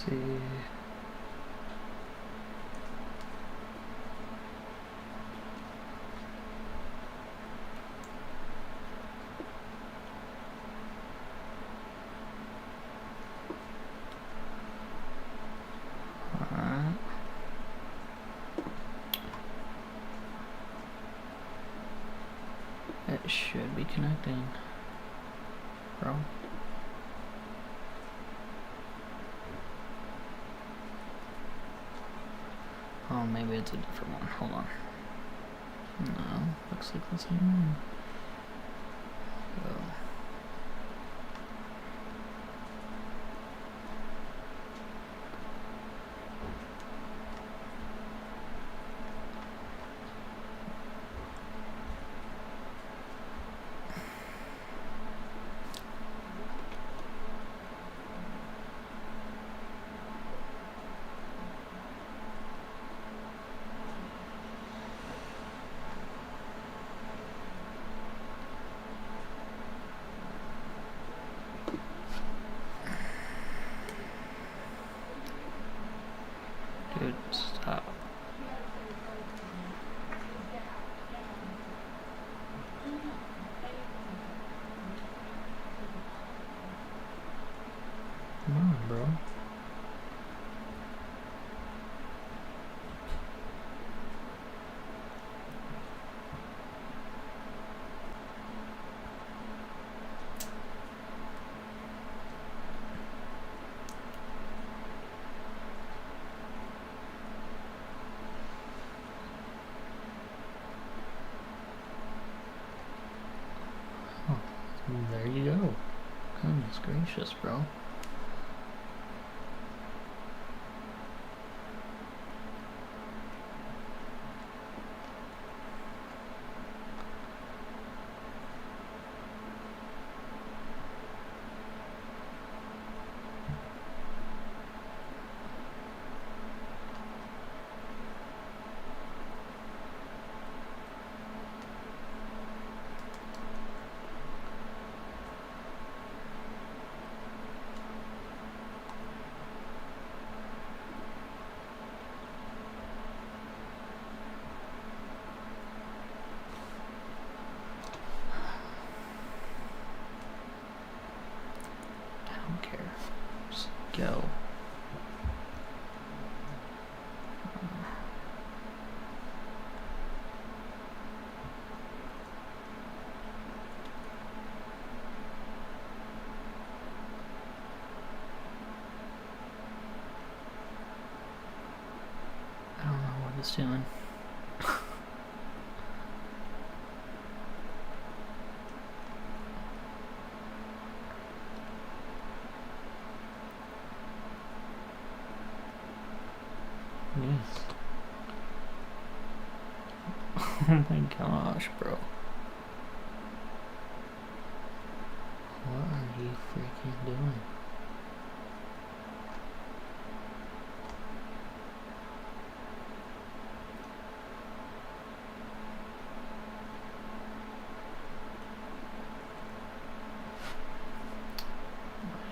see. It should be connecting, bro. Oh, maybe it's a different one. Hold on. No, looks like the same one. Oh. Dude, stop. Come on, bro. Oh, there you go. Goodness gracious, bro. I don't care. Just go. I don't know what it's doing. Yes. Oh my gosh, bro. What are you freaking doing?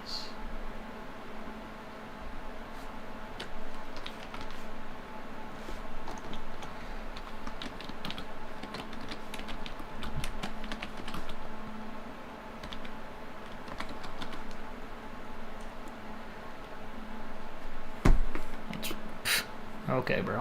Nice. Okay, bro.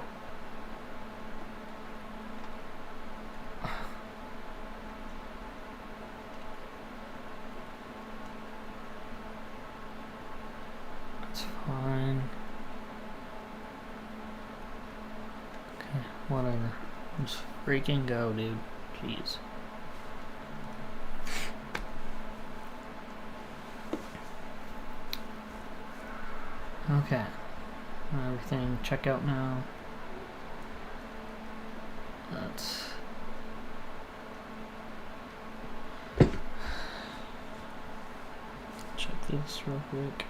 That's fine. Okay, whatever. Just freaking go, dude. Jeez. Okay. Everything check out now. Let's check this real quick.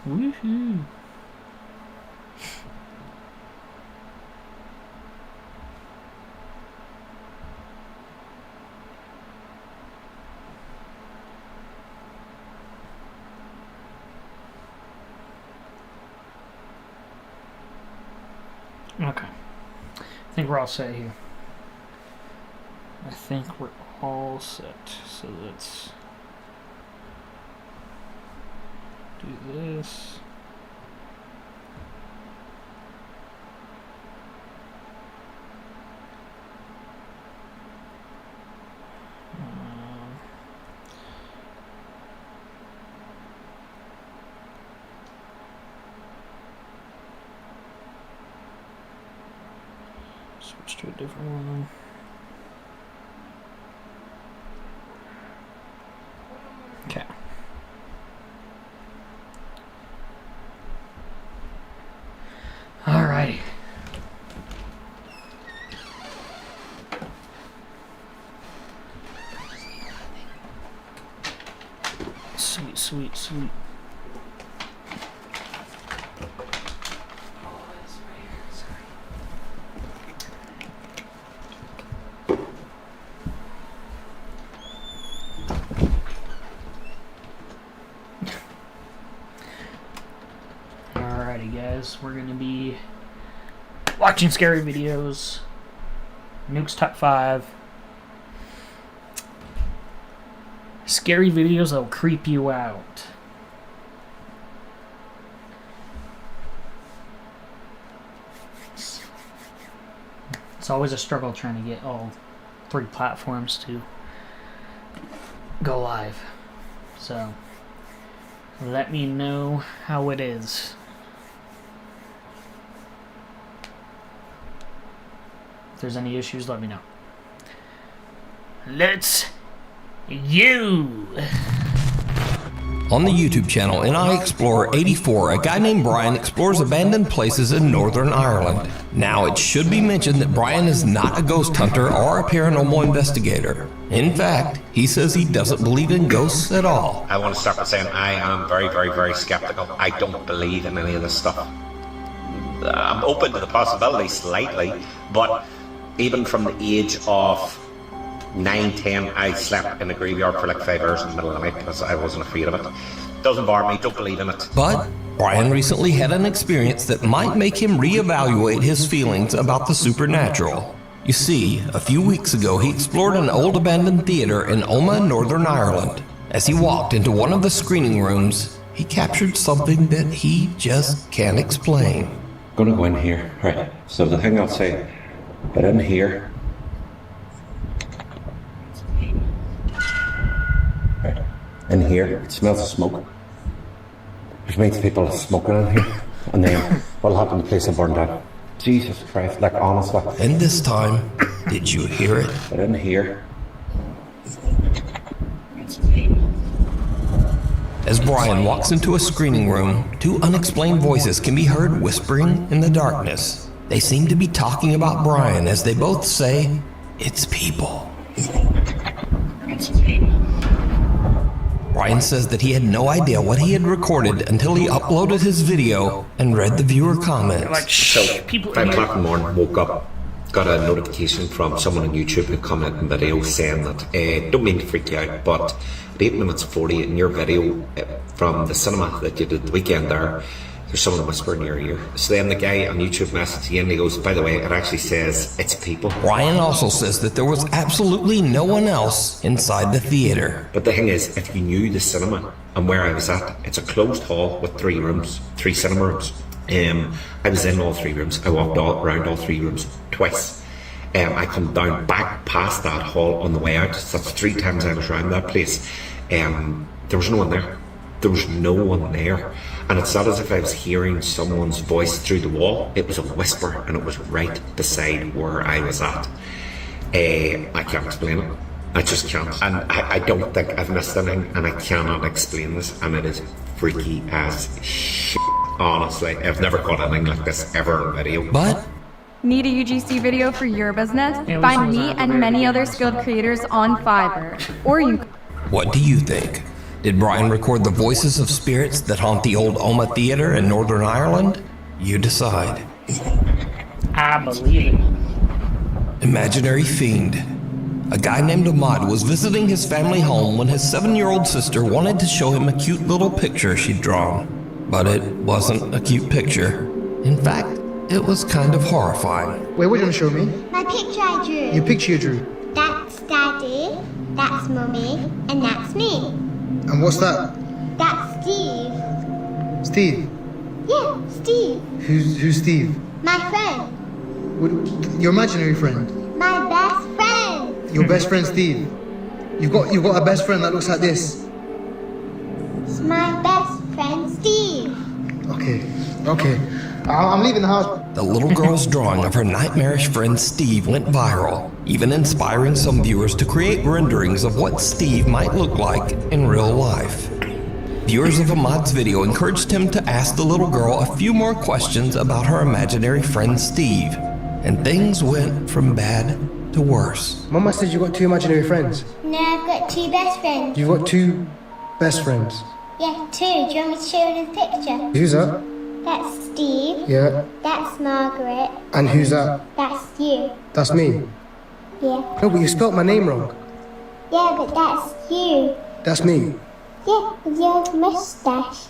Woohoo! Okay. I think we're all set here. I think we're all set. So let's do this. Switch to a different one. Okay. Alrighty. Sweet, sweet, sweet. Alrighty guys, we're gonna be watching scary videos. Nuke's top 5. Scary videos that'll creep you out. It's always a struggle trying to get all 3 platforms to go live. So let me know how it is. If there's any issues, let me know. Let's you. On the YouTube channel NI Explorer 84, a guy named Brian explores abandoned places in Northern Ireland. Now, it should be mentioned that Brian is not a ghost hunter or a paranormal investigator. In fact, he says he doesn't believe in ghosts at all. I want to start by saying I am very, very, very skeptical. I don't believe in any of this stuff. I'm open to the possibility slightly, but even from the age of 9, 10, I slept in the graveyard for like 5 hours in the middle of the night because I wasn't afraid of it. Doesn't bother me, don't believe in it. But Brian recently had an experience that might make him reevaluate his feelings about the supernatural. You see, a few weeks ago he explored an old abandoned theater in Omagh, Northern Ireland. As he walked into one of the screening rooms, he captured something that he just can't explain. I'm gonna go in here, right, so the thing I'll say, get in here. In here, it smells of smoke. Which means people are smoking in here. And then what'll happen? The place will burn down. Jesus Christ, like honestly. And this time, did you hear it? But in here. As Brian walks into a screening room, 2 unexplained voices can be heard whispering in the darkness. They seem to be talking about Brian as they both say, "It's people." Brian says that he had no idea what he had recorded until he uploaded his video and read the viewer comments. Like, So, people 5 o'clock in the morning, woke up, got a notification from someone on YouTube who commented in video saying that, don't mean to freak you out, but at 8 minutes 40 in your video from the cinema that you did the weekend there's someone whispering in your ear. So then the guy on YouTube messaged in and he goes, by the way, it actually says it's people. Brian also says that there was absolutely no one else inside the theater. But the thing is, if you knew the cinema and where I was at, it's a closed hall with 3 rooms, 3 cinema rooms. I was in all 3 rooms. I walked around all 3 rooms twice. I come down back past that hall on the way out. So that's 3 times I was around that place. There was no one there. There was no one there. And it's not as if I was hearing someone's voice through the wall. It was a whisper and it was right beside where I was at. I can't explain it. I just can't. And I don't think I've missed anything and I cannot explain this. And it is freaky as shit. Honestly, I've never caught anything like this ever in video. But Need a UGC video for your business? Find me and many other skilled creators on Fiverr. Or you... what do you think? Did Brian record the voices of spirits that haunt the old Oma Theatre in Northern Ireland? You decide. I believe it. Imaginary fiend. A guy named Ahmad was visiting his family home when his 7-year-old sister wanted to show him a cute little picture she'd drawn. But it wasn't a cute picture. In fact, it was kind of horrifying. Wait, what are you gonna show me? My picture I drew. Your picture you drew. That's Daddy, that's Mummy, and that's me. And what's that? That's Steve. Steve. Yeah, Steve. Who's Steve? My friend. Your imaginary friend. My best friend. Your best friend Steve. You've got a best friend that looks like this. It's my best friend Steve. Okay. I'm leaving the house. The little girl's drawing of her nightmarish friend Steve went viral, even inspiring some viewers to create renderings of what Steve might look like in real life. Viewers of Ahmad's video encouraged him to ask the little girl a few more questions about her imaginary friend Steve, and things went from bad to worse. Mama said you got 2 imaginary friends. No, I've got 2 best friends. You've got 2 best friends. Yeah, 2. Do you want me to show you the picture? Who's that? That's Steve. Yeah. That's Margaret. And who's that? That's you. That's me. Yeah. No, but you spelt my name wrong. Yeah, but that's you. That's me. Yeah, with your mustache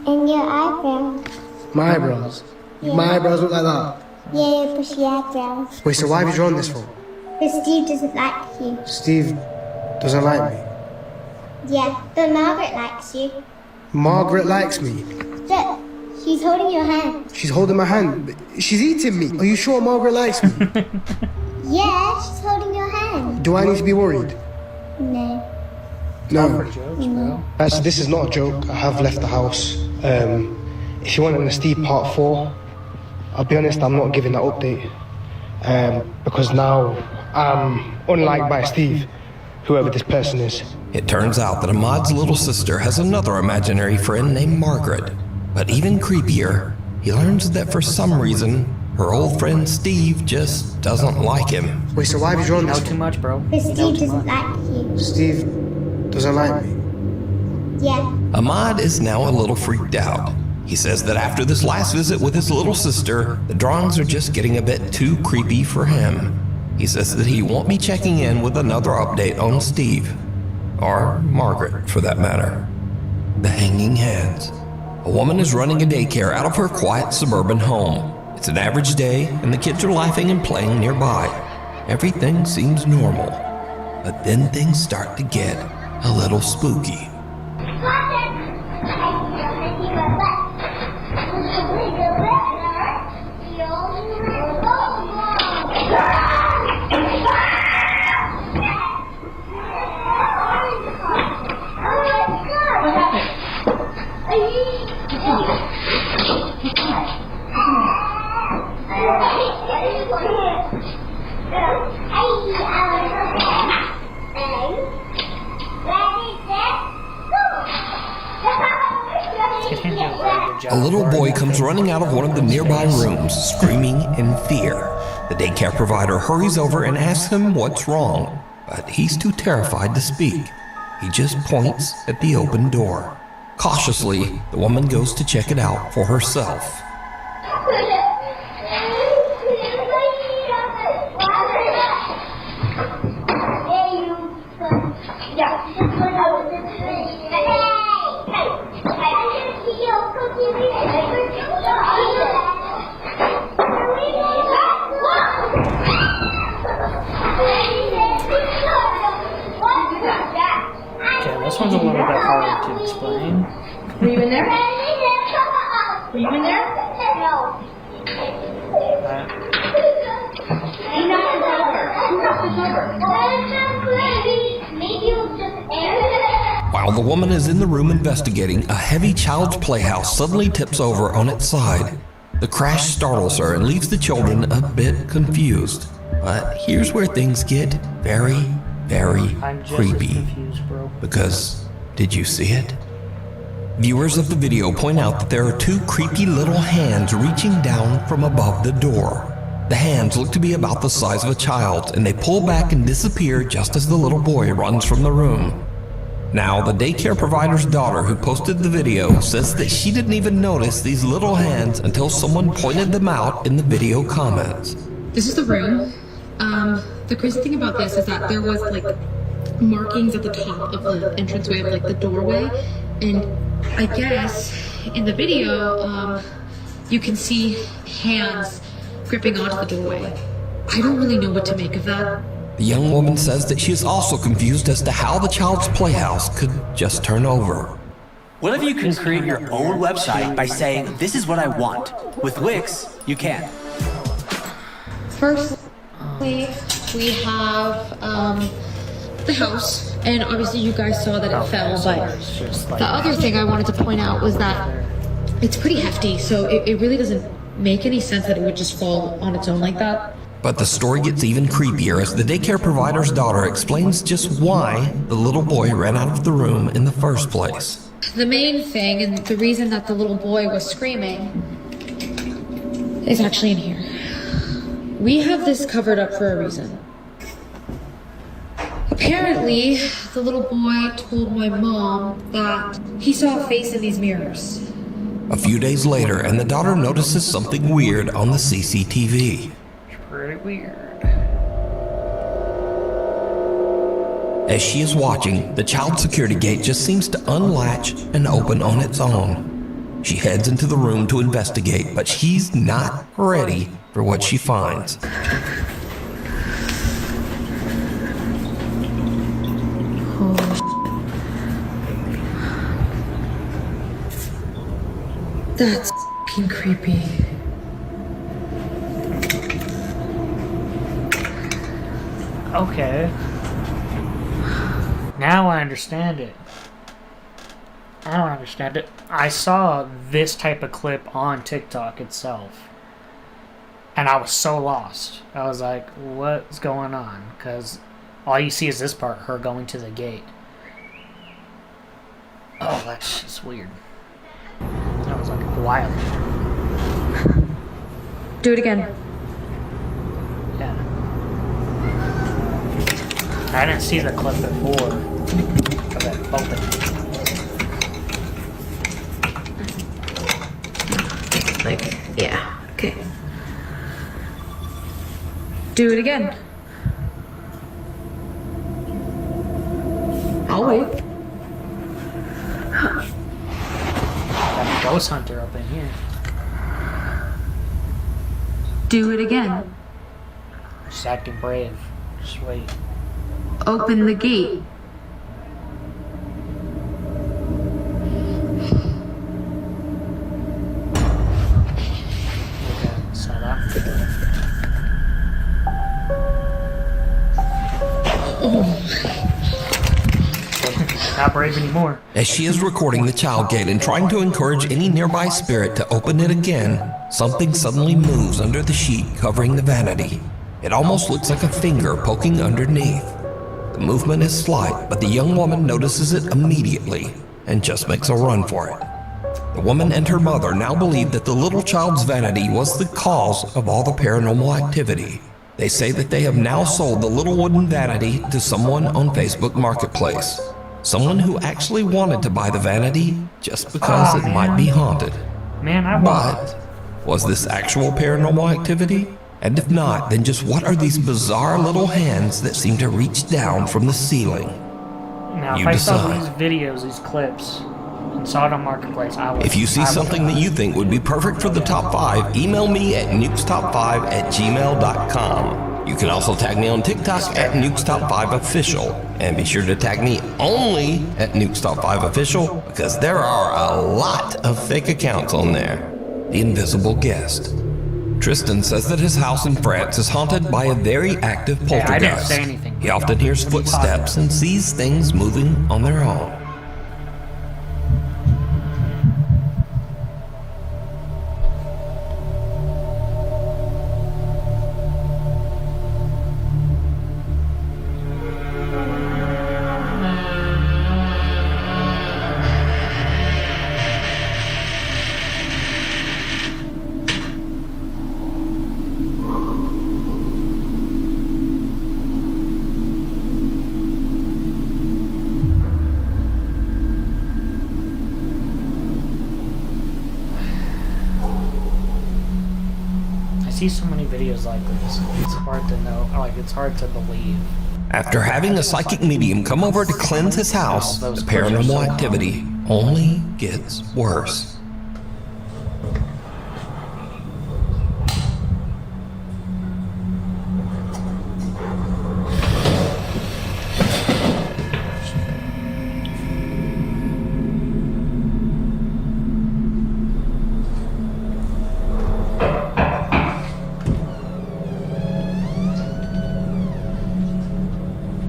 and your eyebrows. My eyebrows. Yeah. My eyebrows look like that. Yeah, your bushy eyebrows. Wait, so why have you drawn this for? But Steve doesn't like you. Steve doesn't like me. Yeah, but Margaret likes you. Margaret likes me. Look, she's holding your hand. She's holding my hand. She's eating me. Are you sure Margaret likes me? Yeah, she's holding your hand. Do I need to be worried? No. No. Actually, this is not a joke. I have left the house. If you want an Steve part 4, I'll be honest, I'm not giving that update. Because now I'm unliked by Steve, whoever this person is. It turns out that Ahmad's little sister has another imaginary friend named Margaret. But even creepier, he learns that for some reason, her old friend Steve just doesn't like him. Wait, so why have you drawn You this? know too much, bro. But You know Steve too doesn't much. like you. Steve doesn't like me. Yeah. Ahmad is now a little freaked out. He says that after this last visit with his little sister, the drawings are just getting a bit too creepy for him. He says that he won't be checking in with another update on Steve. Or Margaret, for that matter. The hanging hands. A woman is running a daycare out of her quiet suburban home. It's an average day, and the kids are laughing and playing nearby. Everything seems normal. But then things start to get a little spooky. A little boy comes running out of one of the nearby rooms, screaming in fear. The daycare provider hurries over and asks him what's wrong, but he's too terrified to speak. He just points at the open door. Cautiously, the woman goes to check it out for herself. Okay, this one's a little bit hard to explain. Were you in there? Were you in there? No. Who knocked this over? Who knocked this over? Maybe it was just air. While the woman is in the room investigating, a heavy child's playhouse suddenly tips over on its side. The crash startles her and leaves the children a bit confused. But here's where things get very, very I'm just creepy. confused, bro. Because, did you see it? Viewers of the video point out that there are 2 creepy little hands reaching down from above the door. The hands look to be about the size of a child, and they pull back and disappear just as the little boy runs from the room. Now, the daycare provider's daughter who posted the video says that she didn't even notice these little hands until someone pointed them out in the video comments. This is the room. The crazy thing about this is that there was like markings at the top of the entranceway of like the doorway, and I guess in the video you can see hands gripping onto the doorway. I don't really know what to make of that. The young woman says that she is also confused as to how the child's playhouse could just turn over. What if you can create your own website by saying, this is what I want? With Wix, you can. Firstly, we have the house, and obviously you guys saw that it fell, but the other thing I wanted to point out was that it's pretty hefty, so it really doesn't make any sense that it would just fall on its own like that. But the story gets even creepier as the daycare provider's daughter explains just why the little boy ran out of the room in the first place. The main thing, and the reason that the little boy was screaming, is actually in here. We have this covered up for a reason. Apparently, the little boy told my mom that he saw a face in these mirrors. A few days later, and the daughter notices something weird on the CCTV. Pretty weird. As she is watching, the child security gate just seems to unlatch and open on its own. She heads into the room to investigate, but she's not ready for what she finds. That's f***ing creepy. Okay. Now I understand it. I don't understand it. I saw this type of clip on TikTok itself, and I was so lost. I was like, what's going on? Because all you see is this part, her going to the gate. Oh, that's just weird. That was like wild. Do it again. Yeah. I didn't see the clip before. Okay, open. Like, yeah, okay. Do it again. I'll wait. Got a ghost hunter up in here. Do it again. She's acting brave. Just wait. Open the gate. Okay, so that. Not brave anymore. As she is recording the child gate and trying to encourage any nearby spirit to open it again, something suddenly moves under the sheet covering the vanity. It almost looks like a finger poking underneath. The movement is slight, but the young woman notices it immediately and just makes a run for it. The woman and her mother now believe that the little child's vanity was the cause of all the paranormal activity. They say that they have now sold the little wooden vanity to someone on Facebook Marketplace. Someone who actually wanted to buy the vanity just because it might be haunted. Man, I want. But was this actual paranormal activity? And if not, then just what are these bizarre little hands that seem to reach down from the ceiling? Now, You if I saw decide. these videos, these clips, and saw it on Marketplace, I would. If you see something that you think would be perfect for the top 5, email me at nukestop5@gmail.com. You can also tag me on TikTok at nukestop5official, and be sure to tag me only at nukestop5official because there are a lot of fake accounts on there. The Invisible Guest. Tristan says that his house in France is haunted by a very active I didn't poltergeist. say anything. He often hears footsteps and sees things moving on their own. see so many videos like this. It's hard to know. Like, it's hard to believe. After having a psychic medium come over to cleanse his house, the paranormal activity only gets worse.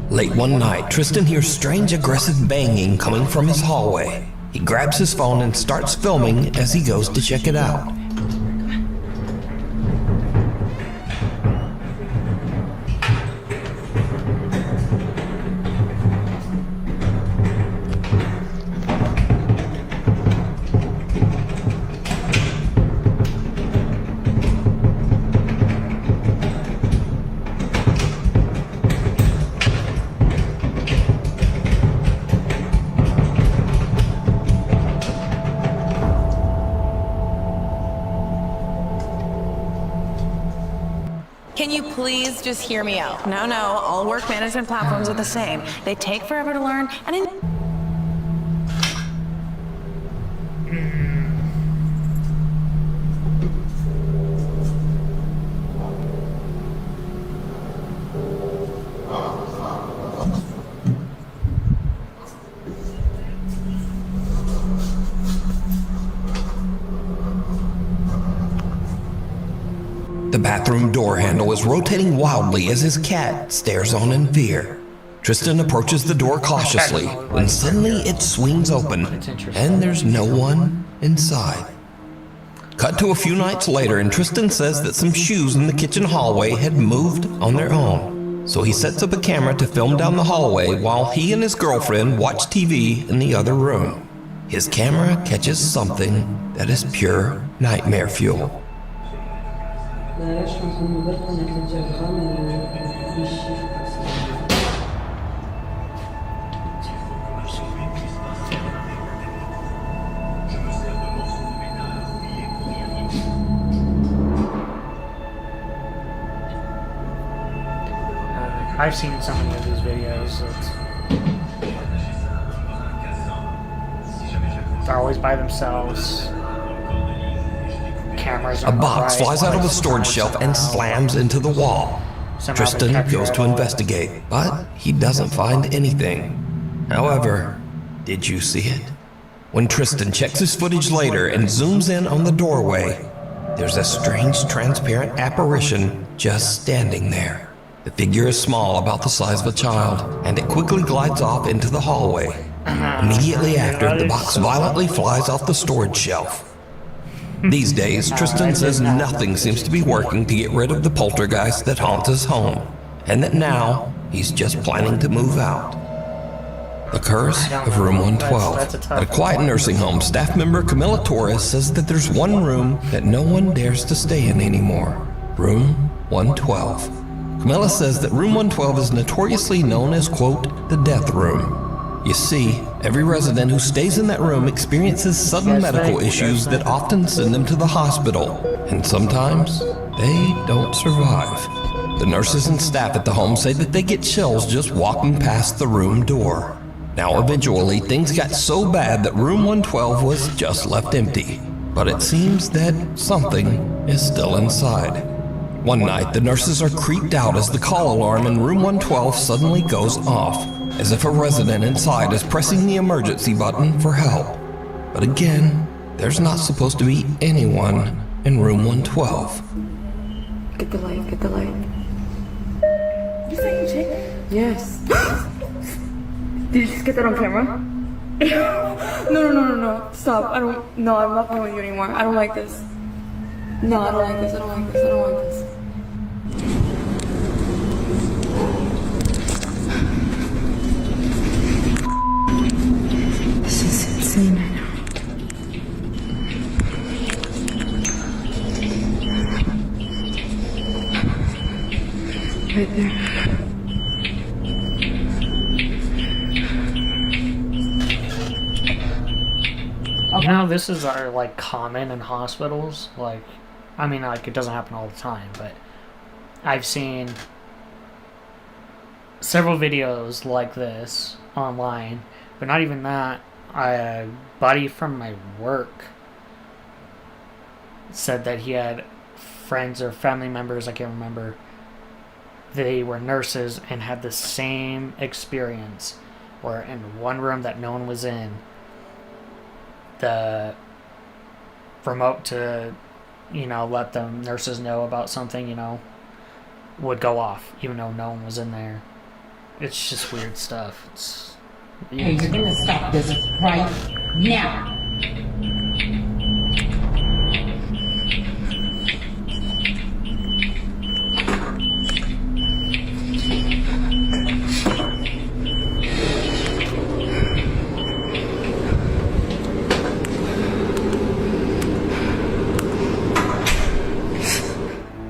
Late one night, Tristan hears strange aggressive banging coming from his hallway. He grabs his phone and starts filming as he goes to check it out. Can you please just hear me out? No, all work management platforms are the same. They take forever to learn, and The bathroom door handle is rotating wildly as his cat stares on in fear. Tristan approaches the door cautiously when suddenly it swings open and there's no one inside. Cut to a few nights later and Tristan says that some shoes in the kitchen hallway had moved on their own. So he sets up a camera to film down the hallway while he and his girlfriend watch TV in the other room. His camera catches something that is pure nightmare fuel. I've seen so many of these videos. They're always by themselves. Cameras A box flies out of a storage shelf and slams into the wall. Tristan goes to investigate, but he doesn't find anything. However, did you see it? When Tristan checks his footage later and zooms in on the doorway, there's a strange transparent apparition just standing there. The figure is small, about the size of a child, and it quickly glides off into the hallway. Immediately after, the box violently flies off the storage shelf. These days, Tristan says nothing seems to be working to get rid of the poltergeist that haunts his home, and that now he's just planning to move out. The Curse of Room 112. At a quiet nursing home, staff member Camila Torres says that there's one room that no one dares to stay in anymore. Room 112. Camila says that Room 112 is notoriously known as, quote, the death room. You see, every resident who stays in that room experiences sudden medical issues that often send them to the hospital, and sometimes they don't survive. The nurses and staff at the home say that they get chills just walking past the room door. Now eventually, things got so bad that Room 112 was just left empty, but it seems that something is still inside. One night, the nurses are creeped out as the call alarm in Room 112 suddenly goes off, as if a resident inside is pressing the emergency button for help. But again, there's not supposed to be anyone in Room 112. Get the light, get the light. You saying shit? Yes. Did you just get that on camera? No. Stop. I'm not playing with you anymore. I don't like this. No, I don't like this. I don't like this. This is insane right now. Right there. You know, this is like common in hospitals. Like, I mean, like, it doesn't happen all the time, but I've seen several videos like this online, but not even that. A buddy from my work said that he had friends or family members, I can't remember, they were nurses and had the same experience where in one room that no one was in, the remote to, let the nurses know about something, would go off even though no one was in there. It's just weird stuff. Hey, you're gonna stop this right now.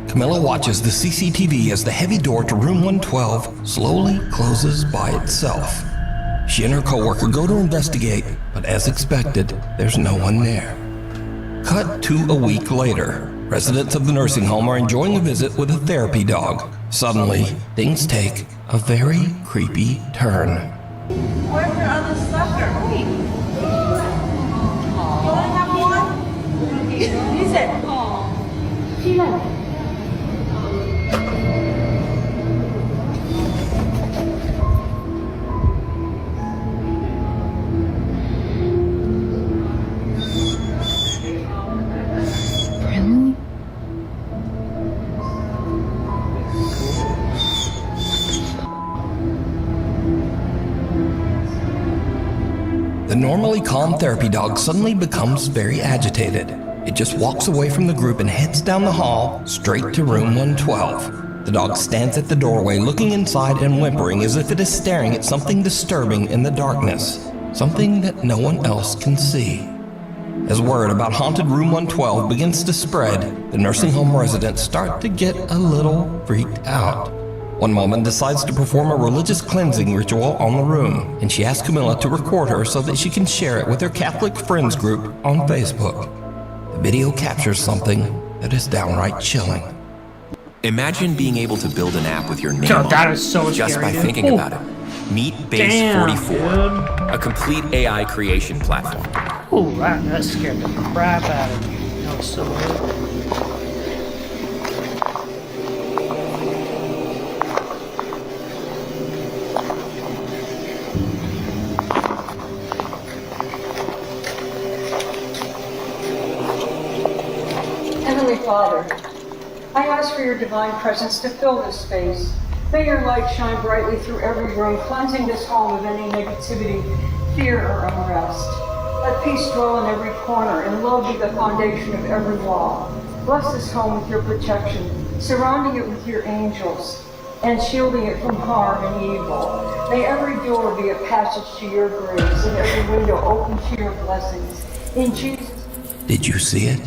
Camilla watches the CCTV as the heavy door to room 112 slowly closes by itself. She and her coworker go to investigate, but as expected, there's no one there. Cut to a week later. Residents of the nursing home are enjoying a visit with a therapy dog. Suddenly, things take a very creepy turn. Where's your other sucker? Wait. You only have one? He said, oh. Sheila. The normally calm therapy dog suddenly becomes very agitated. It just walks away from the group and heads down the hall, straight to room 112. The dog stands at the doorway looking inside and whimpering as if it is staring at something disturbing in the darkness, something that no one else can see. As word about haunted room 112 begins to spread, the nursing home residents start to get a little freaked out. One woman decides to perform a religious cleansing ritual on the room, and she asks Camilla to record her so that she can share it with her Catholic friends group on Facebook. The video captures something that is downright chilling. Imagine being able to build an app with your name God, on that it is so just scary, by dude. thinking about it. Meet Base 44, dude. a complete AI creation platform. Ooh, that scared the crap out of me. That was so weird. Heavenly Father, I ask for your divine presence to fill this space. May your light shine brightly through every room, cleansing this home of any negativity, fear, or unrest. Let peace dwell in every corner, and love be the foundation of every wall. Bless this home with your protection, surrounding it with your angels, and shielding it from harm and evil. May every door be a passage to your grace, and every window open to your blessings. In Jesus' Did you see it?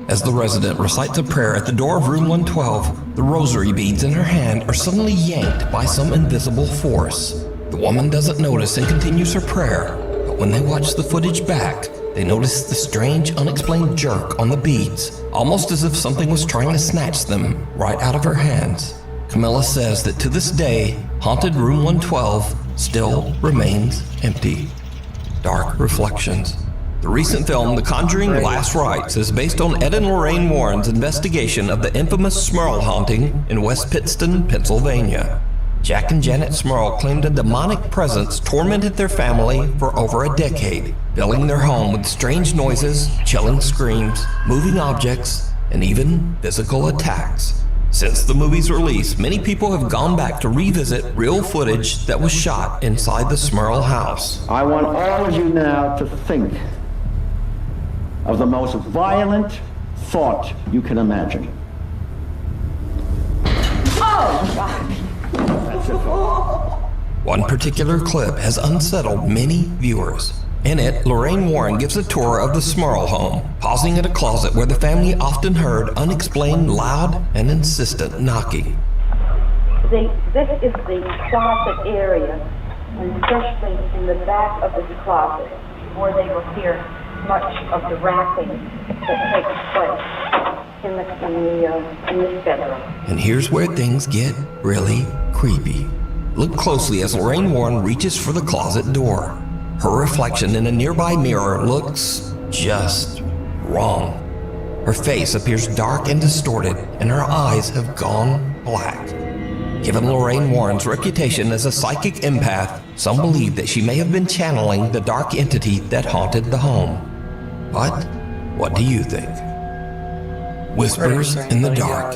As the resident recites a prayer at the door of room 112, the rosary beads in her hand are suddenly yanked by some invisible force. The woman doesn't notice and continues her prayer, but when they watch the footage back, they notice the strange, unexplained jerk on the beads, almost as if something was trying to snatch them right out of her hands. Camilla says that to this day, haunted room 112 still remains empty. Dark Reflections. The recent film, The Conjuring Last Rites, is based on Ed and Lorraine Warren's investigation of the infamous Smurl haunting in West Pittston, Pennsylvania. Jack and Janet Smurl claimed a demonic presence tormented their family for over a decade, filling their home with strange noises, chilling screams, moving objects, and even physical attacks. Since the movie's release, many people have gone back to revisit real footage that was shot inside the Smurl house. I want all of you now to think of the most violent thought you can imagine. Oh, God. That's it. One particular clip has unsettled many viewers. In it, Lorraine Warren gives a tour of the Smurl home, pausing at a closet where the family often heard unexplained loud and insistent knocking. This is the closet area, and especially in the back of this closet, where they will hear much of the rapping that takes place. in this bedroom. And here's where things get really creepy. Look closely as Lorraine Warren reaches for the closet door. Her reflection in a nearby mirror looks just wrong. Her face appears dark and distorted, and her eyes have gone black. Given Lorraine Warren's reputation as a psychic empath, some believe that she may have been channeling the dark entity that haunted the home. But what do you think? Whispers in the dark.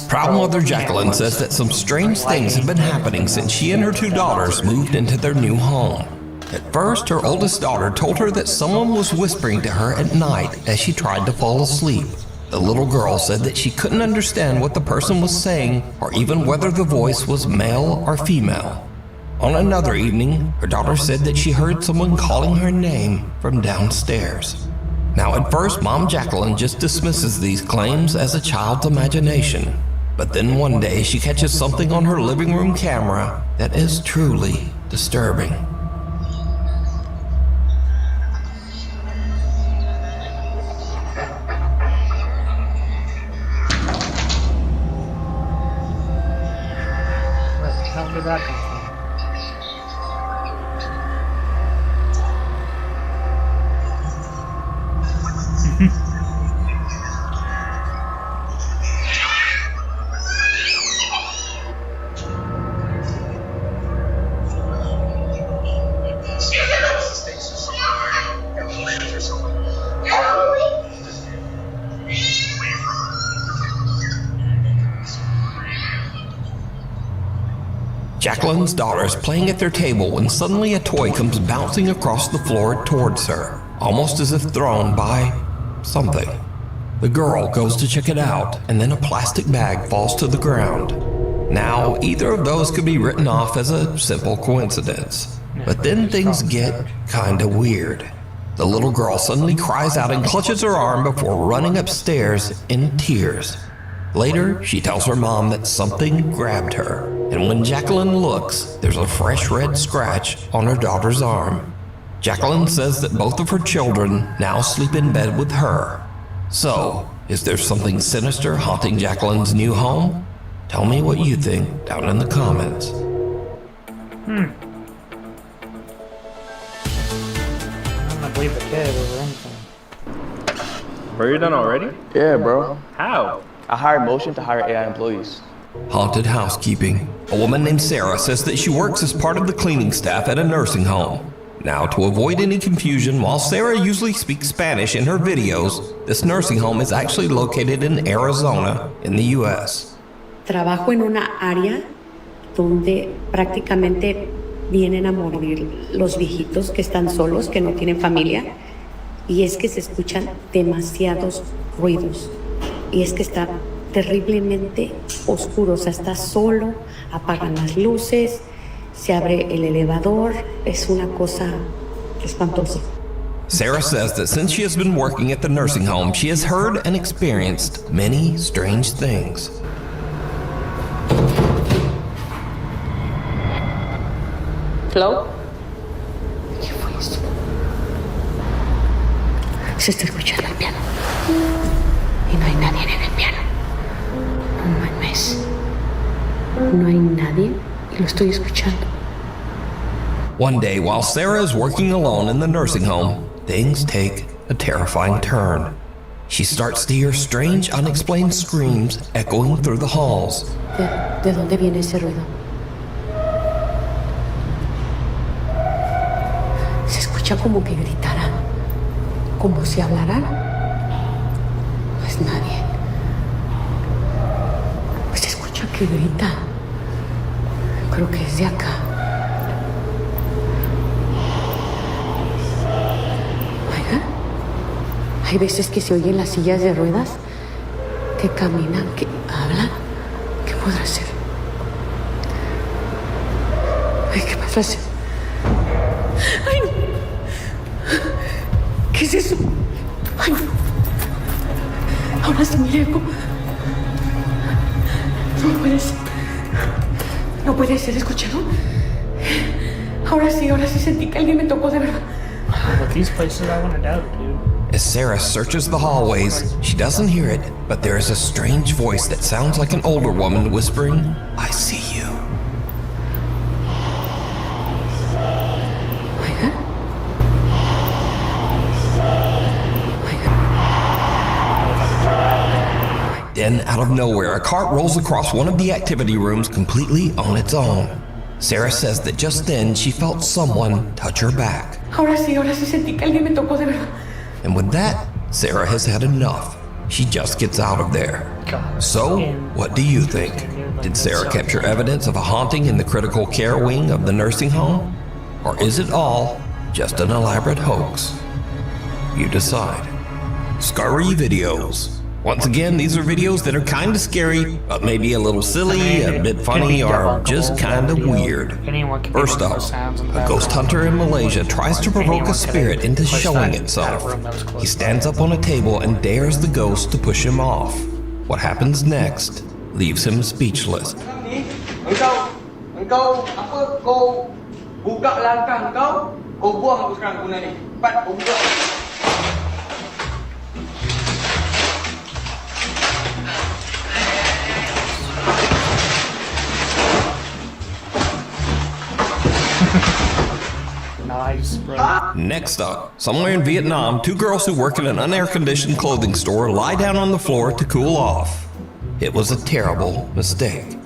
Proud mother Jacqueline says that some strange things have been happening since she and her 2 daughters moved into their new home. At first, her oldest daughter told her that someone was whispering to her at night as she tried to fall asleep. The little girl said that she couldn't understand what the person was saying or even whether the voice was male or female. On another evening, her daughter said that she heard someone calling her name from downstairs. Now, at first, Mom Jacqueline just dismisses these claims as a child's imagination. But then one day, she catches something on her living room camera that is truly disturbing. How did that come from? Jacqueline's daughter is playing at their table when suddenly a toy comes bouncing across the floor towards her, almost as if thrown by something. The girl goes to check it out, and then a plastic bag falls to the ground. Now, either of those could be written off as a simple coincidence. But then things get kinda weird. The little girl suddenly cries out and clutches her arm before running upstairs in tears. Later, she tells her mom that something grabbed her, and when Jacqueline looks, there's a fresh red scratch on her daughter's arm. Jacqueline says that both of her children now sleep in bed with her. So, is there something sinister haunting Jacqueline's new home? Tell me what you think down in the comments. I'm gonna believe the kid over anything. Bro, you're done already? Yeah, bro. How? I hired Motion to hire AI employees. Haunted housekeeping. A woman named Sarah says that she works as part of the cleaning staff at a nursing home. Now, to avoid any confusion, while Sarah usually speaks Spanish in her videos, this nursing home is actually located in Arizona, in the U.S. Trabajo en una área donde prácticamente vienen a morir los viejitos que están solos, que no tienen familia, y es que se escuchan demasiados ruidos. Y es que está terriblemente oscuro, o sea, está solo, apagan las luces, se abre el elevador, es una cosa espantosa. Sarah says that since she has been working at the nursing home, she has heard and experienced many strange things. Hello? ¿Qué fue esto? Se está escuchando el piano. Y no hay nadie en el piano. No mames. No hay nadie y lo estoy escuchando. One day, while Sarah is working alone in the nursing home, things take a terrifying turn. She starts to hear strange, unexplained screams echoing through the halls. ¿De dónde viene ese ruido? Se escucha como que gritara, como si hablara. No es nadie. Pues se escucha que grita. Creo que es de acá. Oiga, hay veces que se oyen las sillas de ruedas que caminan, que hablan. ¿Qué podrá ser? Ay, ¿qué podrá ser? ¡Ay, no! ¿Qué es eso? ¡Ay, no! Ahora sí, mire, no puede ser. No puede ser, ¿escucharon? Ahora sí sentí que alguien me tocó de verdad. But these places I want to doubt, dude. As Sarah searches the hallways, she doesn't hear it, but there is a strange voice that sounds like an older woman whispering, "I see you." Then, out of nowhere, a cart rolls across one of the activity rooms completely on its own. Sarah says that just then she felt someone touch her back. Ahora sí sentí que alguien me tocó de verdad. And with that, Sarah has had enough. She just gets out of there. So, what do you think? Did Sarah capture evidence of a haunting in the critical care wing of the nursing home? Or is it all just an elaborate hoax? You decide. Scary videos. Once again, these are videos that are kind of scary, but maybe a little silly, a bit funny, or just kind of weird. First up, a ghost hunter in Malaysia tries to provoke a spirit into showing itself. He stands up on a table and dares the ghost to push him off. What happens next leaves him speechless. Engkau apa kau buka langkah kau buang aku sekarang guna ni. Cepat kau buka. Nice, bro. Next up, somewhere in Vietnam, two girls who work in an unair-conditioned clothing store lie down on the floor to cool off. It was a terrible mistake.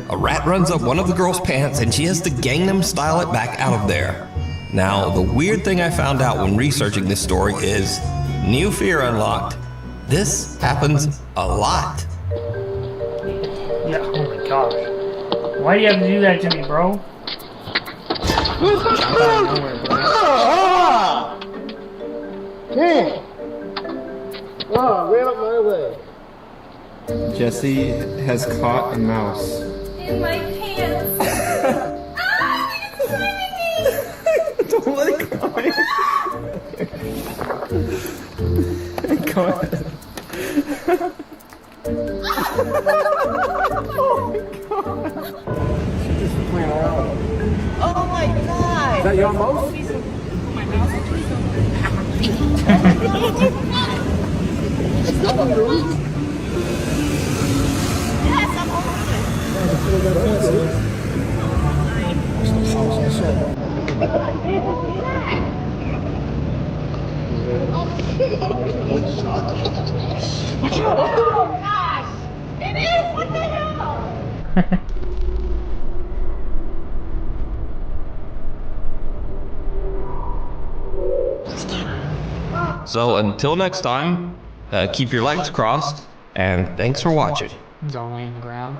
A rat runs up one of the girls' pants and she has to Gangnam Style it back out of there. Now, the weird thing I found out when researching this story is, new fear unlocked. This happens a lot. Yeah, oh my gosh. Why do you have to do that to me, bro? Jump out of nowhere, bro. Hey! Oh, get up my way. Jesse has caught a mouse. In my pants. Don't let it go. Go ahead. Oh my god! Is that your mouse? My mouse. Yes, I'm oh gosh! It is! What the hell? So until next time, keep your legs crossed, and thanks for watching. He's all laying on the ground.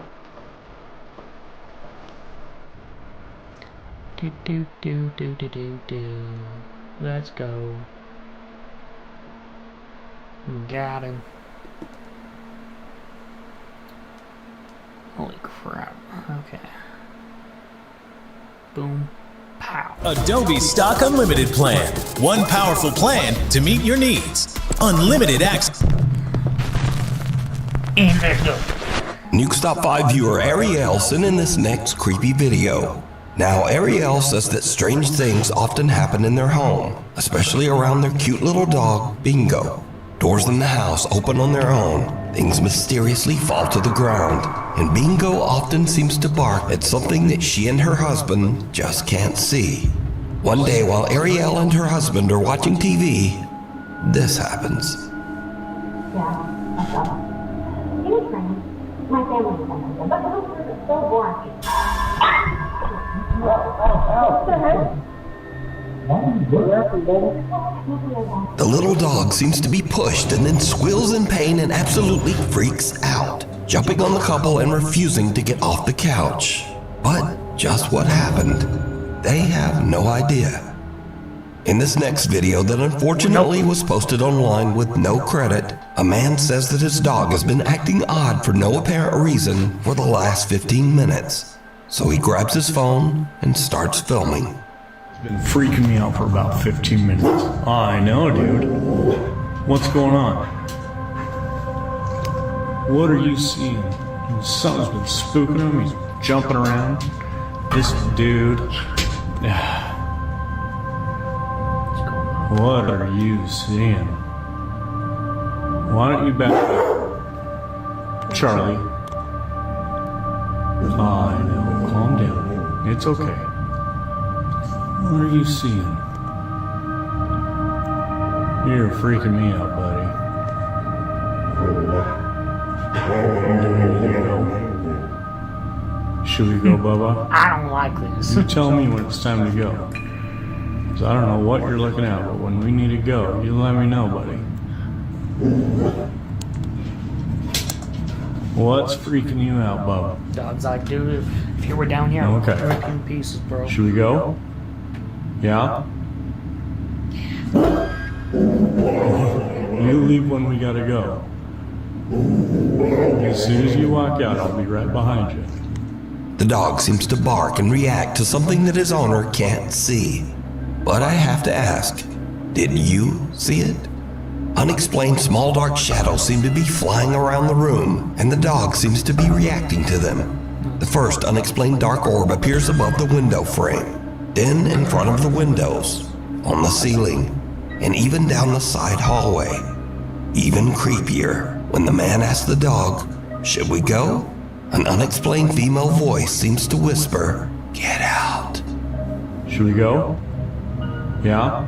Do. Let's go. Got him. Holy crap. Okay. Boom. Pow. Adobe Stock Unlimited plan. One powerful plan to meet your needs. Unlimited access. Nuke Stop 5 viewer Ariel sent in this next creepy video. Now, Ariel says that strange things often happen in their home, especially around their cute little dog, Bingo. Doors in the house open on their own, things mysteriously fall to the ground, and Bingo often seems to bark at something that she and her husband just can't see. One day, while Ariel and her husband are watching TV, this happens. My family is but the house is so boring. What the heck? The little dog seems to be pushed and then squeals in pain and absolutely freaks out, jumping on the couple and refusing to get off the couch. But just what happened? They have no idea. In this next video that unfortunately was posted online with no credit, a man says that his dog has been acting odd for no apparent reason for the last 15 minutes. So he grabs his phone and starts filming. Been freaking me out for about 15 minutes. I know, dude. What's going on? What are you seeing? Something's been spooking him. He's jumping around. This dude. What are you seeing? Why don't you back up? Charlie. I know. Calm down. It's okay. What are you seeing? You're freaking me out, buddy. Should we go, Bubba? I don't like this. You tell me when it's time to go. Cause I don't know what you're looking at, but when we need to go, you let me know, buddy. What's freaking you out, Bubba? Dog's like, dude, if you were down here, I'd Okay. rip you in pieces, bro. Should we go? Yeah? You leave when we gotta go. As soon as you walk out, I'll be right behind you. The dog seems to bark and react to something that his owner can't see. But I have to ask, did you see it? Unexplained small dark shadows seem to be flying around the room, and the dog seems to be reacting to them. The first unexplained dark orb appears above the window frame, then in front of the windows, on the ceiling, and even down the side hallway. Even creepier, when the man asks the dog, "Should we go?" An unexplained female voice seems to whisper, "Get out." Should we go? Yeah?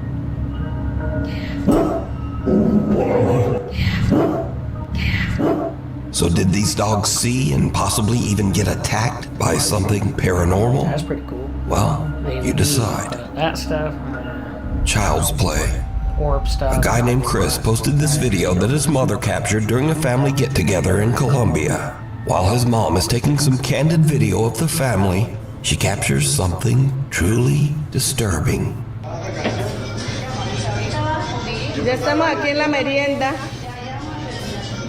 So did these dogs see and possibly even get attacked by something paranormal? That's pretty cool. Well, you decide. That stuff. Child's play. Orb stuff. A guy named Chris posted this video that his mother captured during a family get-together in Colombia. While his mom is taking some candid video of the family, she captures something truly disturbing. Ya estamos aquí en la merienda.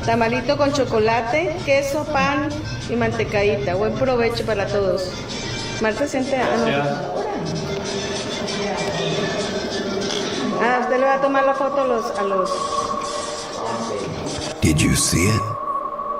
Tamalito con chocolate, queso, pan y mantecadita. Buen provecho para todos. Marta, siente. Usted le va a tomar la foto a los. Did you see it?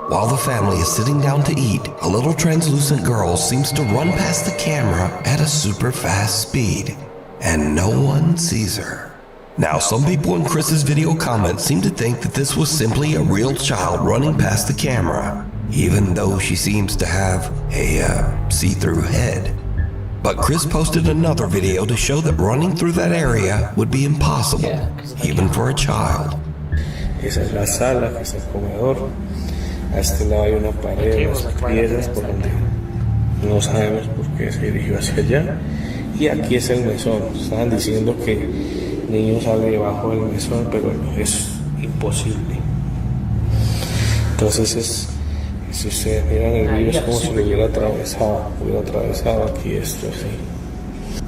While the family is sitting down to eat, a little translucent girl seems to run past the camera at a super fast speed, and no one sees her. Now, some people in Chris's video comments seem to think that this was simply a real child running past the camera, even though she seems to have a see-through head. But Chris posted another video to show that running through that area would be impossible, even for a child. Esa es la sala, que es el comedor. A este lado hay una pared, unas piedras por donde no sabemos por qué se dirigió hacia allá. Y aquí es el mesón. Estaban diciendo que el niño sale debajo del mesón, pero no, es imposible. Entonces, si ustedes miran el video, es como si lo hubiera atravesado aquí esto así.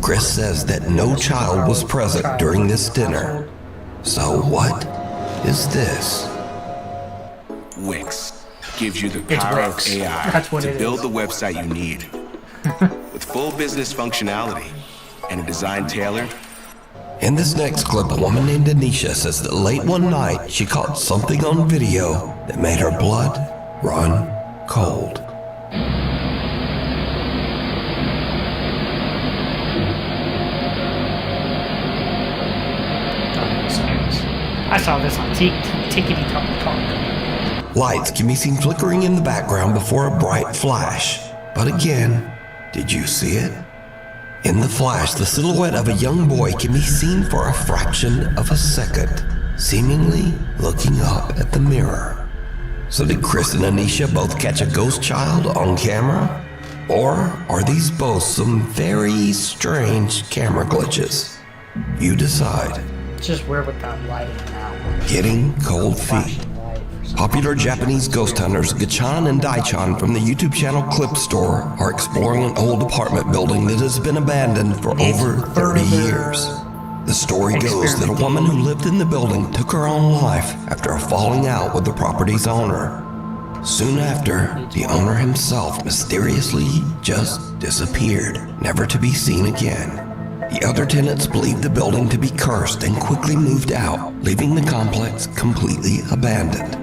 Chris says that no child was present during this dinner. So what is this? Wix gives you the power of AI to build the website you need. With full business functionality and a design tailored. In this next clip, a woman named Anisha says that late one night she caught something on video that made her blood run cold. I saw this on Tickety Talk. Lights can be seen flickering in the background before a bright flash. But again, did you see it? In the flash, the silhouette of a young boy can be seen for a fraction of a second, seemingly looking up at the mirror. So did Chris and Anisha both catch a ghost child on camera? Or are these both some very strange camera glitches? You decide. It's just weird with that lighting now. Getting cold feet. Popular Japanese ghost hunters Gachan and Daichan from the YouTube channel Clip Store are exploring an old apartment building that has been abandoned for over 30 years. The story goes that a woman who lived in the building took her own life after a falling out with the property's owner. Soon after, the owner himself mysteriously just disappeared, never to be seen again. The other tenants believed the building to be cursed and quickly moved out, leaving the complex completely abandoned.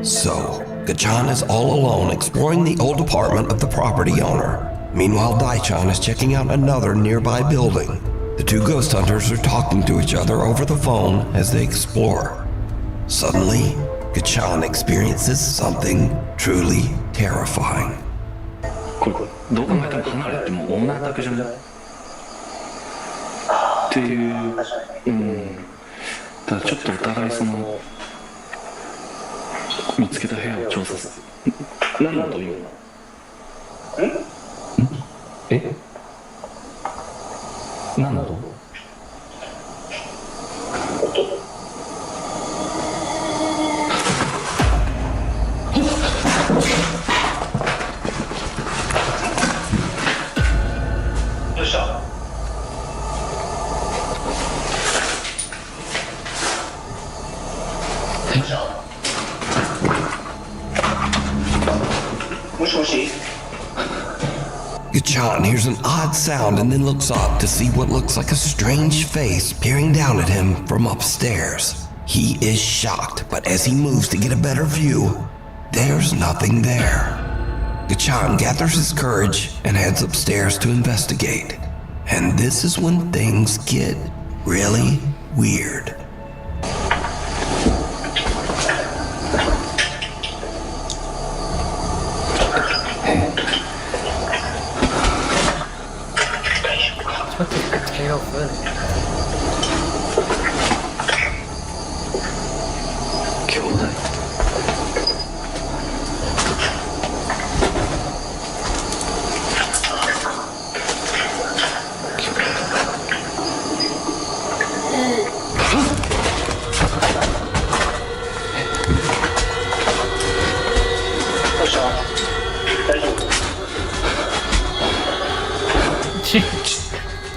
So, Gachan is all alone exploring the old apartment of the property owner. Meanwhile, Daichan is checking out another nearby building. The two ghost hunters are talking to each other over the phone as they explore. Suddenly, Gachan experiences something truly terrifying. どう考えても離れても女だけじゃないっていう、ただちょっとお互いその見つけた部屋を調査する。何だというの？え？何だと？どうした？Gachan hears an odd sound and then looks up to see what looks like a strange face peering down at him from upstairs. He is shocked, but as he moves to get a better view, there's nothing there. Gachan gathers his courage and heads upstairs to investigate. And this is when things get really weird. What's this potato foot?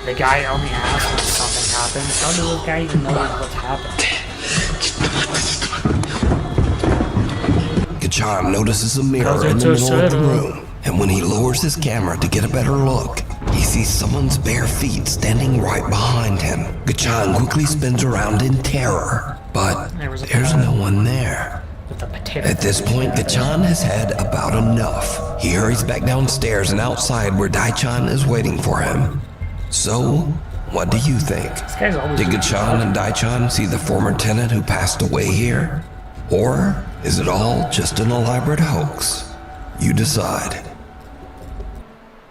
The guy only asks when something happens. How does the guy even know what's happened? Gachan notices a mirror in the middle of the room, and when he lowers his camera to get a better look, he sees someone's bare feet standing right behind him. Gachan quickly spins around in terror, but there's no one there. At this point, Gachan has had about enough. He hurries back downstairs and outside where Daichan is waiting for him. So, what do you think? Did Gachan and Daichan see the former tenant who passed away here? Or is it all just an elaborate hoax? You decide.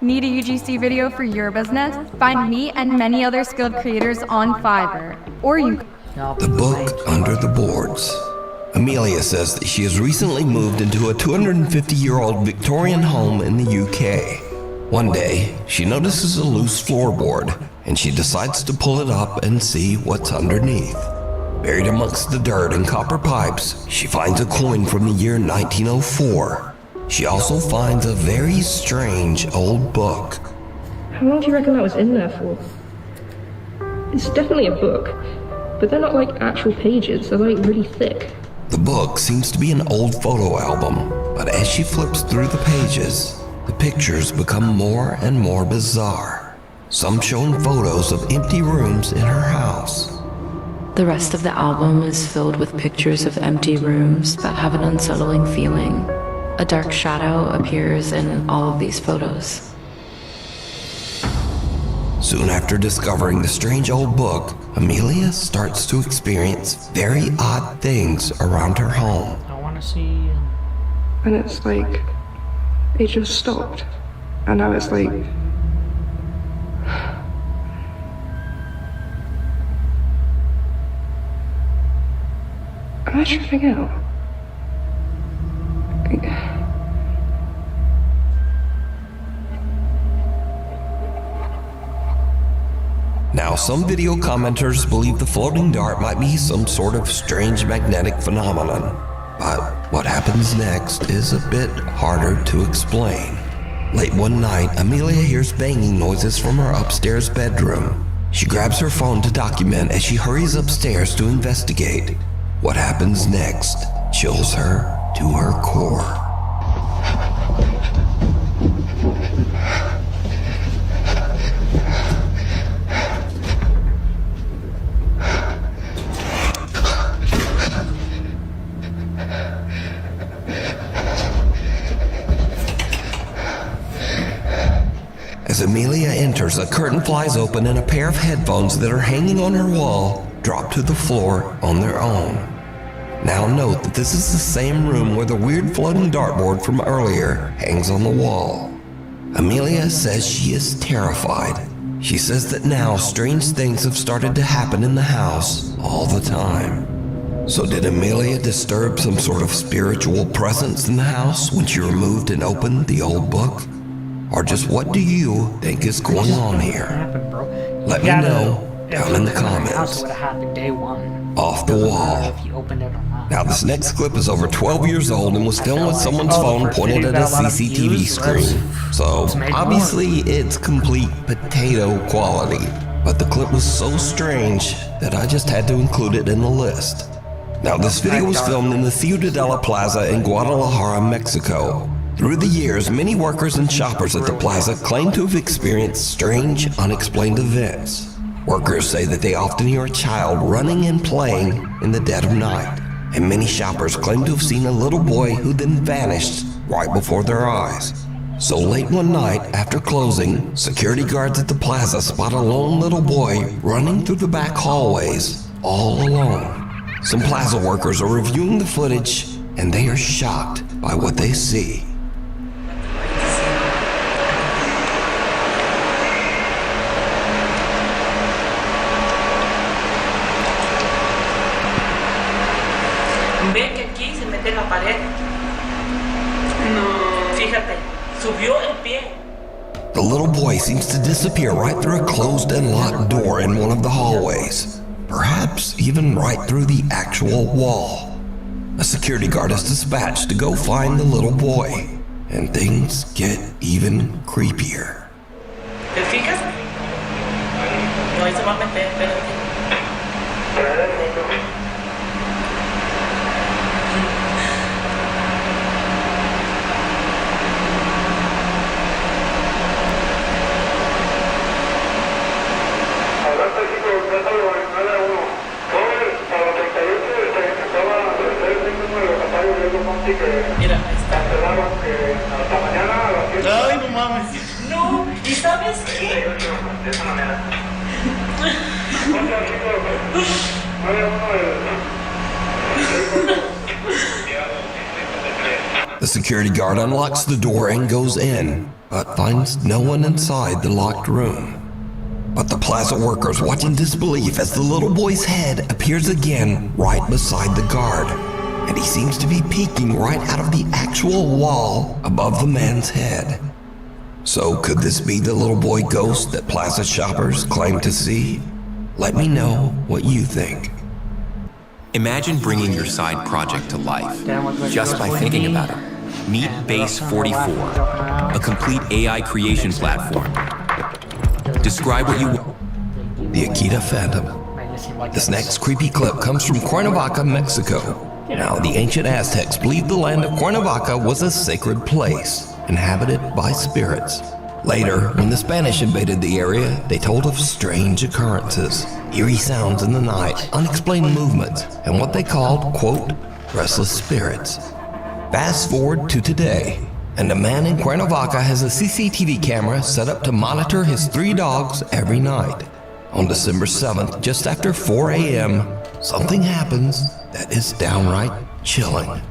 Need a UGC video for your business? Find me and many other skilled creators on Fiverr. Or you... The book under the boards. Amelia says that she has recently moved into a 250-year-old Victorian home in the UK. One day, she notices a loose floorboard, and she decides to pull it up and see what's underneath. Buried amongst the dirt and copper pipes, she finds a coin from the year 1904. She also finds a very strange old book. How long do you reckon that was in there for? It's definitely a book, but they're not like actual pages, they're like really thick. The book seems to be an old photo album, but as she flips through the pages, the pictures become more and more bizarre. Some showing photos of empty rooms in her house. The rest of the album is filled with pictures of empty rooms that have an unsettling feeling. A dark shadow appears in all of these photos. Soon after discovering the strange old book, Amelia starts to experience very odd things around her home. I want to see... And it's like, it just stopped. And now it's like... Am I tripping out? Now, some video commenters believe the floating dart might be some sort of strange magnetic phenomenon, but what happens next is a bit harder to explain. Late one night, Amelia hears banging noises from her upstairs bedroom. She grabs her phone to document as she hurries upstairs to investigate. What happens next chills her to her core. a curtain flies open and a pair of headphones that are hanging on her wall drop to the floor on their own. Now note that this is the same room where the weird floating dartboard from earlier hangs on the wall. Amelia says she is terrified. She says that now strange things have started to happen in the house all the time. So did Amelia disturb some sort of spiritual presence in the house when she removed and opened the old book? Or just what do you think is going on here? Let me know down in the comments. Day one. Off the wall. If you opened it or not. Now this next clip is over 12 years old and was filmed with someone's phone pointed at a CCTV screen. So obviously it's complete potato quality. But the clip was so strange that I just had to include it in the list. Now this video was filmed in the Ciudadela Plaza in Guadalajara, Mexico. Through the years, many workers and shoppers at the plaza claim to have experienced strange, unexplained events. Workers say that they often hear a child running and playing in the dead of night, and many shoppers claim to have seen a little boy who then vanished right before their eyes. So late one night, after closing, security guards at the plaza spot a lone little boy running through the back hallways, all alone. Some plaza workers are reviewing the footage, and they are shocked by what they see. Ve que aquí se mete en la pared. No. Fíjate, subió el pie. The little boy seems to disappear right through a closed and locked door in one of the hallways. Perhaps even right through the actual wall. A security guard is dispatched to go find the little boy. And things get even creepier. ¿Te fijas? No, ahí se va a meter, espérate. Mira, ahí está. Hasta mañana a las 7. Ay, no mames. No, ¿y sabes qué? De esa manera. The security guard unlocks the door and goes in, but finds no one inside the locked room. But the plaza workers watch in disbelief as the little boy's head appears again right beside the guard. And he seems to be peeking right out of the actual wall above the man's head. So could this be the little boy ghost that plaza shoppers claim to see? Let me know what you think. Imagine bringing your side project to life just by thinking about it. Meet Base 44, a complete AI creation platform. Describe what you want. The Akita Phantom. This next creepy clip comes from Cuernavaca, Mexico. Now, the ancient Aztecs believed the land of Cuernavaca was a sacred place, inhabited by spirits. Later, when the Spanish invaded the area, they told of strange occurrences, eerie sounds in the night, unexplained movements, and what they called, quote, restless spirits. Fast forward to today, and a man in Cuernavaca has a CCTV camera set up to monitor his 3 dogs every night. On December 7th, just after 4 a.m., something happens that is downright chilling.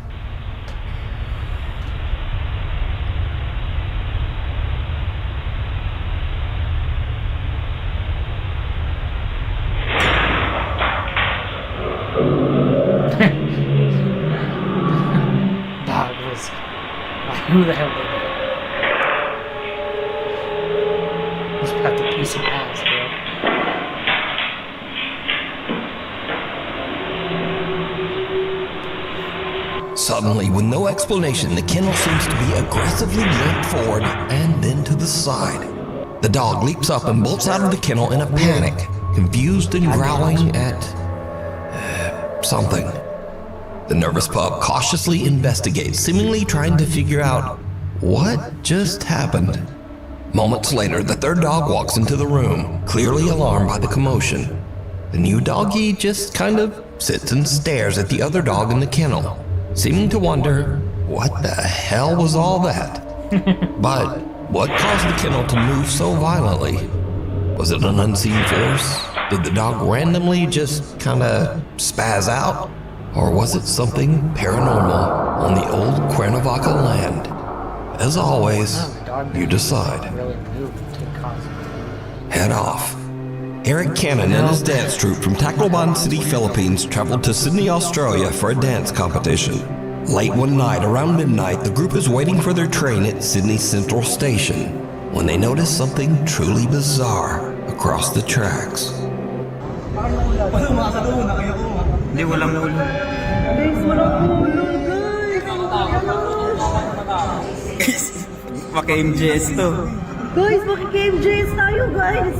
Dog was like, who the hell did that? He's got the piece of ass, bro. Suddenly, with no explanation, the kennel seems to be aggressively yanked forward and then to the side. The dog leaps up and bolts out of the kennel in a panic, confused and growling at something. The nervous pup cautiously investigates, seemingly trying to figure out what just happened. Moments later, the 3rd dog walks into the room, clearly alarmed by the commotion. The new doggy just kind of sits and stares at the other dog in the kennel, seeming to wonder, what the hell was all that? But what caused the kennel to move so violently? Was it an unseen force? Did the dog randomly just kinda spaz out? Or was it something paranormal on the old Cuernavaca land? As always, you decide. Head off. Eric Cannon and his dance troupe from Tacloban City, Philippines traveled to Sydney, Australia for a dance competition. Late one night, around midnight, the group is waiting for their train at Sydney Central Station when they notice something truly bizarre across the tracks. Hindi, walang ulo. Guys, walang ulo, Guys, maka-MJS to. Guys, maka-MJS tayo, guys.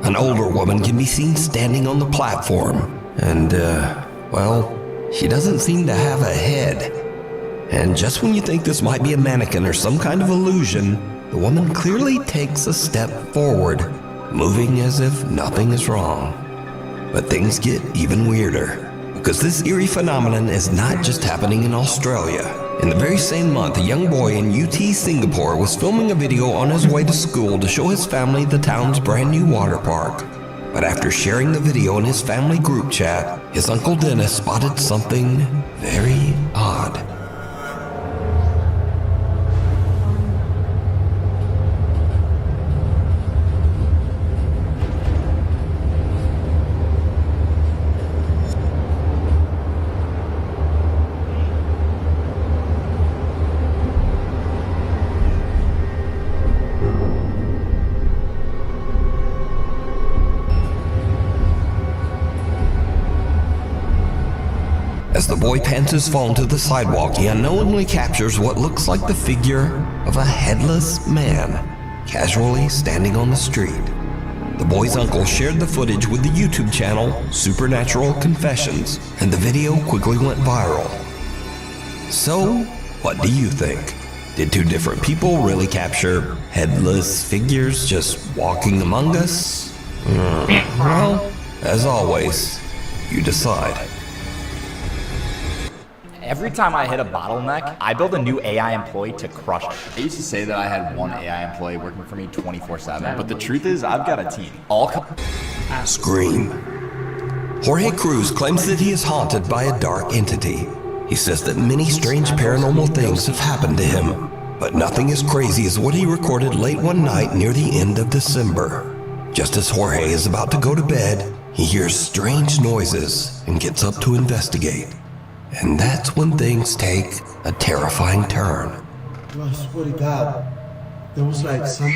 An older woman can be seen standing on the platform, and, well, she doesn't seem to have a head. And just when you think this might be a mannequin or some kind of illusion, the woman clearly takes a step forward, moving as if nothing is wrong. But things get even weirder, because this eerie phenomenon is not just happening in Australia. In the very same month, a young boy in UT Singapore was filming a video on his way to school to show his family the town's brand new water park. But after sharing the video in his family group chat, his Uncle Dennis spotted something very odd. As the boy pans his phone to the sidewalk, he unknowingly captures what looks like the figure of a headless man, casually standing on the street. The boy's uncle shared the footage with the YouTube channel Supernatural Confessions, and the video quickly went viral. So, what do you think? Did two different people really capture headless figures just walking among us? Well, as always, you decide. Every time I hit a bottleneck, I build a new AI employee to crush it. I used to say that I had one AI employee working for me 24/7, but the truth is I've got a team. Scream. Jorge Cruz claims that he is haunted by a dark entity. He says that many strange paranormal things have happened to him, but nothing as crazy as what he recorded late one night near the end of December. Just as Jorge is about to go to bed, he hears strange noises and gets up to investigate. And that's when things take a terrifying turn. I swear to God, there was like some...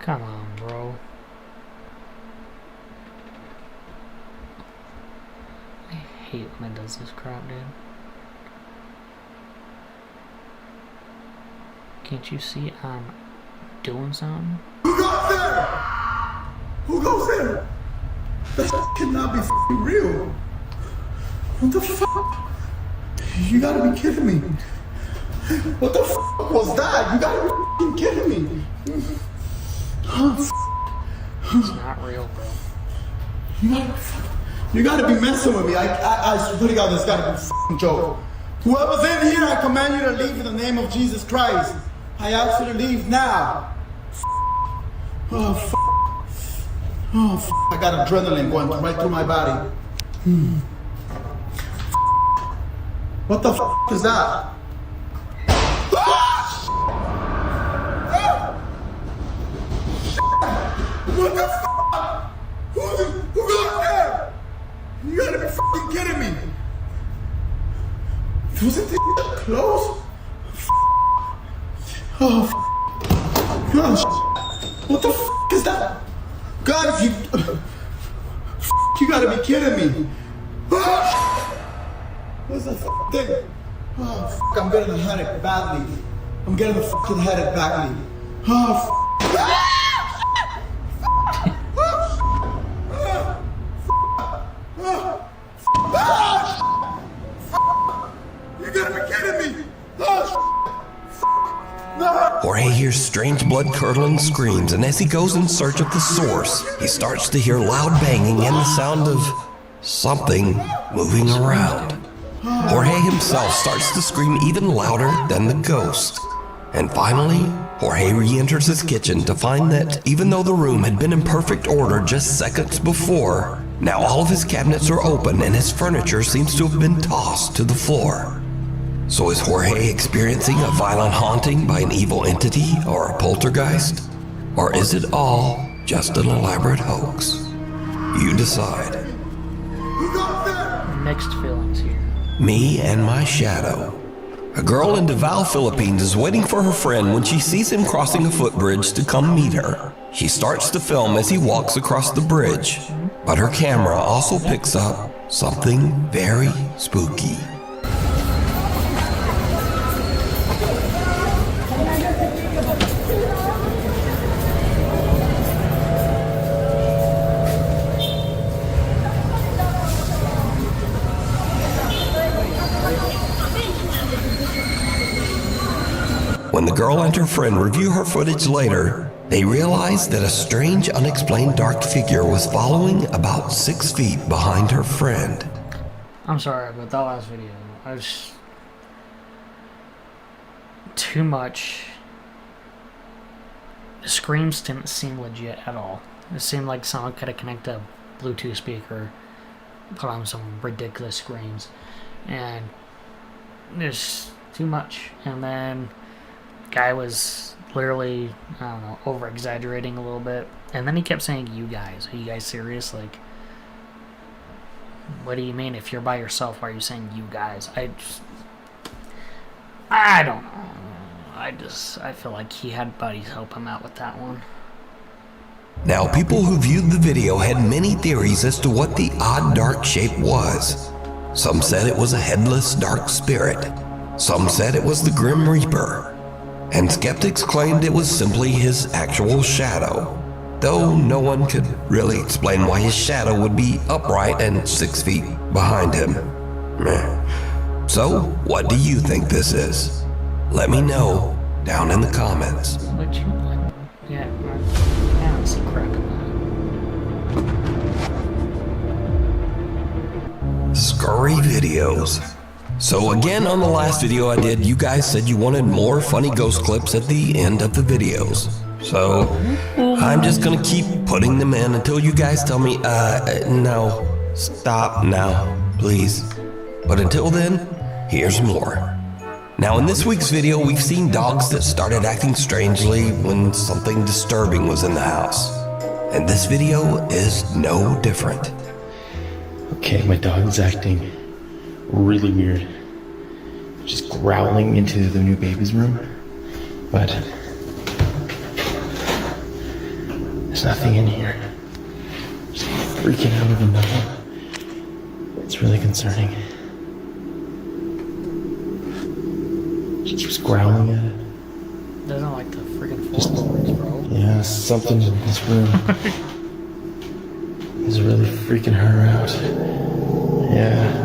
Come on, bro. I hate when it does this crap, dude. Can't you see I'm doing something? Who goes there? Who goes there? That cannot be f***ing real. What the fuck? You gotta be kidding me. What the fuck was that? You gotta be f***ing kidding me. It's not real, bro. You gotta be messing with me. I swear to God, this gotta be a f***ing joke. Whoever's in here, I command you to leave in the name of Jesus Christ. I ask you to leave now. Oh, f***. Oh, f***. I got adrenaline going right through my body. What the f*** is that? What the f***? Who got there? You gotta be f***ing kidding me. Wasn't this close? Oh, gosh. What the f*** is that? God, you gotta be kidding me. What's that f*** thing? Oh, f***, I'm getting a headache badly. I'm getting a f***ing headache badly. Oh, f***. strange blood-curdling screams, and as he goes in search of the source, he starts to hear loud banging and the sound of something moving around. Jorge himself starts to scream even louder than the ghost. And finally, Jorge re-enters his kitchen to find that even though the room had been in perfect order just seconds before, now all of his cabinets are open and his furniture seems to have been tossed to the floor. So is Jorge experiencing a violent haunting by an evil entity or a poltergeist? Or is it all just an elaborate hoax? You decide. Mixed feelings here. Me and my shadow. A girl in Davao, Philippines is waiting for her friend when she sees him crossing a footbridge to come meet her. She starts to film as he walks across the bridge, but her camera also picks up something very spooky. When the girl and her friend review her footage later, they realize that a strange, unexplained dark figure was following about 6 feet behind her friend. I'm sorry, but that last video, I was too much. The screams didn't seem legit at all. It seemed like someone could have connected a Bluetooth speaker, put on some ridiculous screams, and there's too much. And then guy was literally, I don't know, over exaggerating a little bit, and then he kept saying, "You guys, are you guys serious? Like, what do you mean? If you're by yourself, why are you saying you guys?" I don't know. I feel like he had buddies help him out with that one. Now, people who viewed the video had many theories as to what the odd dark shape was. Some said it was a headless dark spirit. Some said it was the Grim Reaper. And skeptics claimed it was simply his actual shadow, though no one could really explain why his shadow would be upright and 6 feet behind him. Meh. So, what do you think this is? Let me know down in the comments. What you like? Yeah, I don't see crap in that. Scurry videos. So again, on the last video I did, you guys said you wanted more funny ghost clips at the end of the videos. So I'm just gonna keep putting them in until you guys tell me, no, stop now, please. But until then, here's more. Now in this week's video, we've seen dogs that started acting strangely when something disturbing was in the house. And this video is no different. Okay, my dog's acting really weird. Just growling into the new baby's room. But there's nothing in here. Just freaking out of the nothing. It's really concerning. She keeps growling at it. Doesn't like the freaking floorboards, bro. Yeah, something in this room is really freaking her out. Yeah.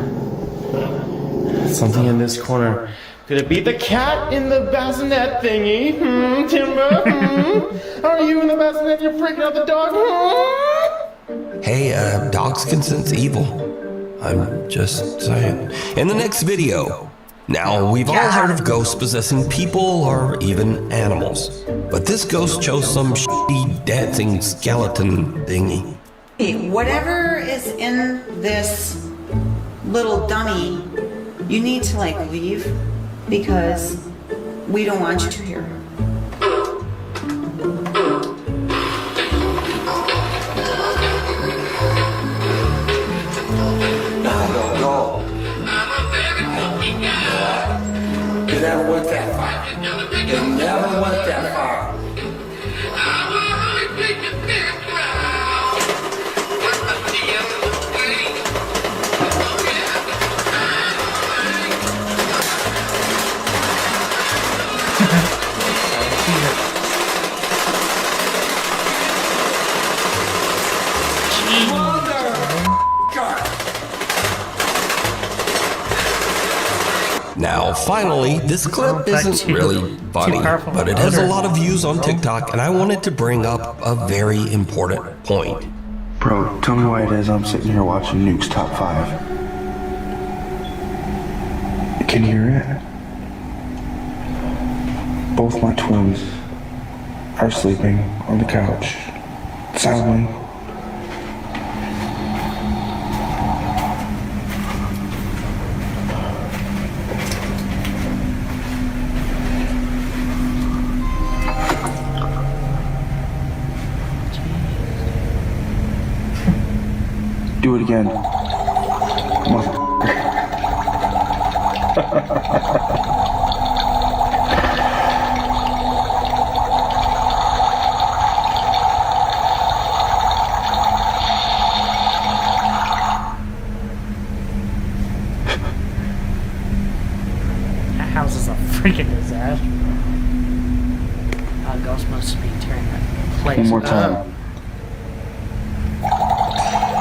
Something in this corner. Could it be the cat in the bassinet thingy? Timber? Are you in the bassinet? You're freaking out the dog? Hey, dogs can sense evil. I'm just saying. In the next video. Now, we've all heard of ghosts possessing people or even animals. But this ghost chose some shitty dancing skeleton thingy. Whatever is in this little dummy, you need to leave because we don't want you to hear. No. You never went that far. You never went that far. Now, finally, this clip isn't really funny, but it has a lot of views on TikTok, and I wanted to bring up a very important point. Bro, tell me why it is I'm sitting here watching Nuke's Top 5. Can you hear it? Both my twins are sleeping on the couch, soundly. Do it again. That house is a freaking disaster. Ghost must be tearing that place One more time. up.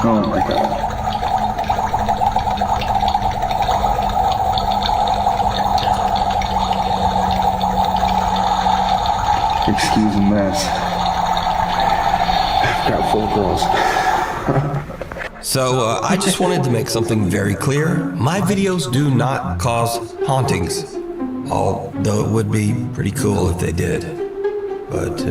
Oh my god. Excuse the mess. I've got 4 girls. So, I just wanted to make something very clear. My videos do not cause hauntings. Although it would be pretty cool if they did. But,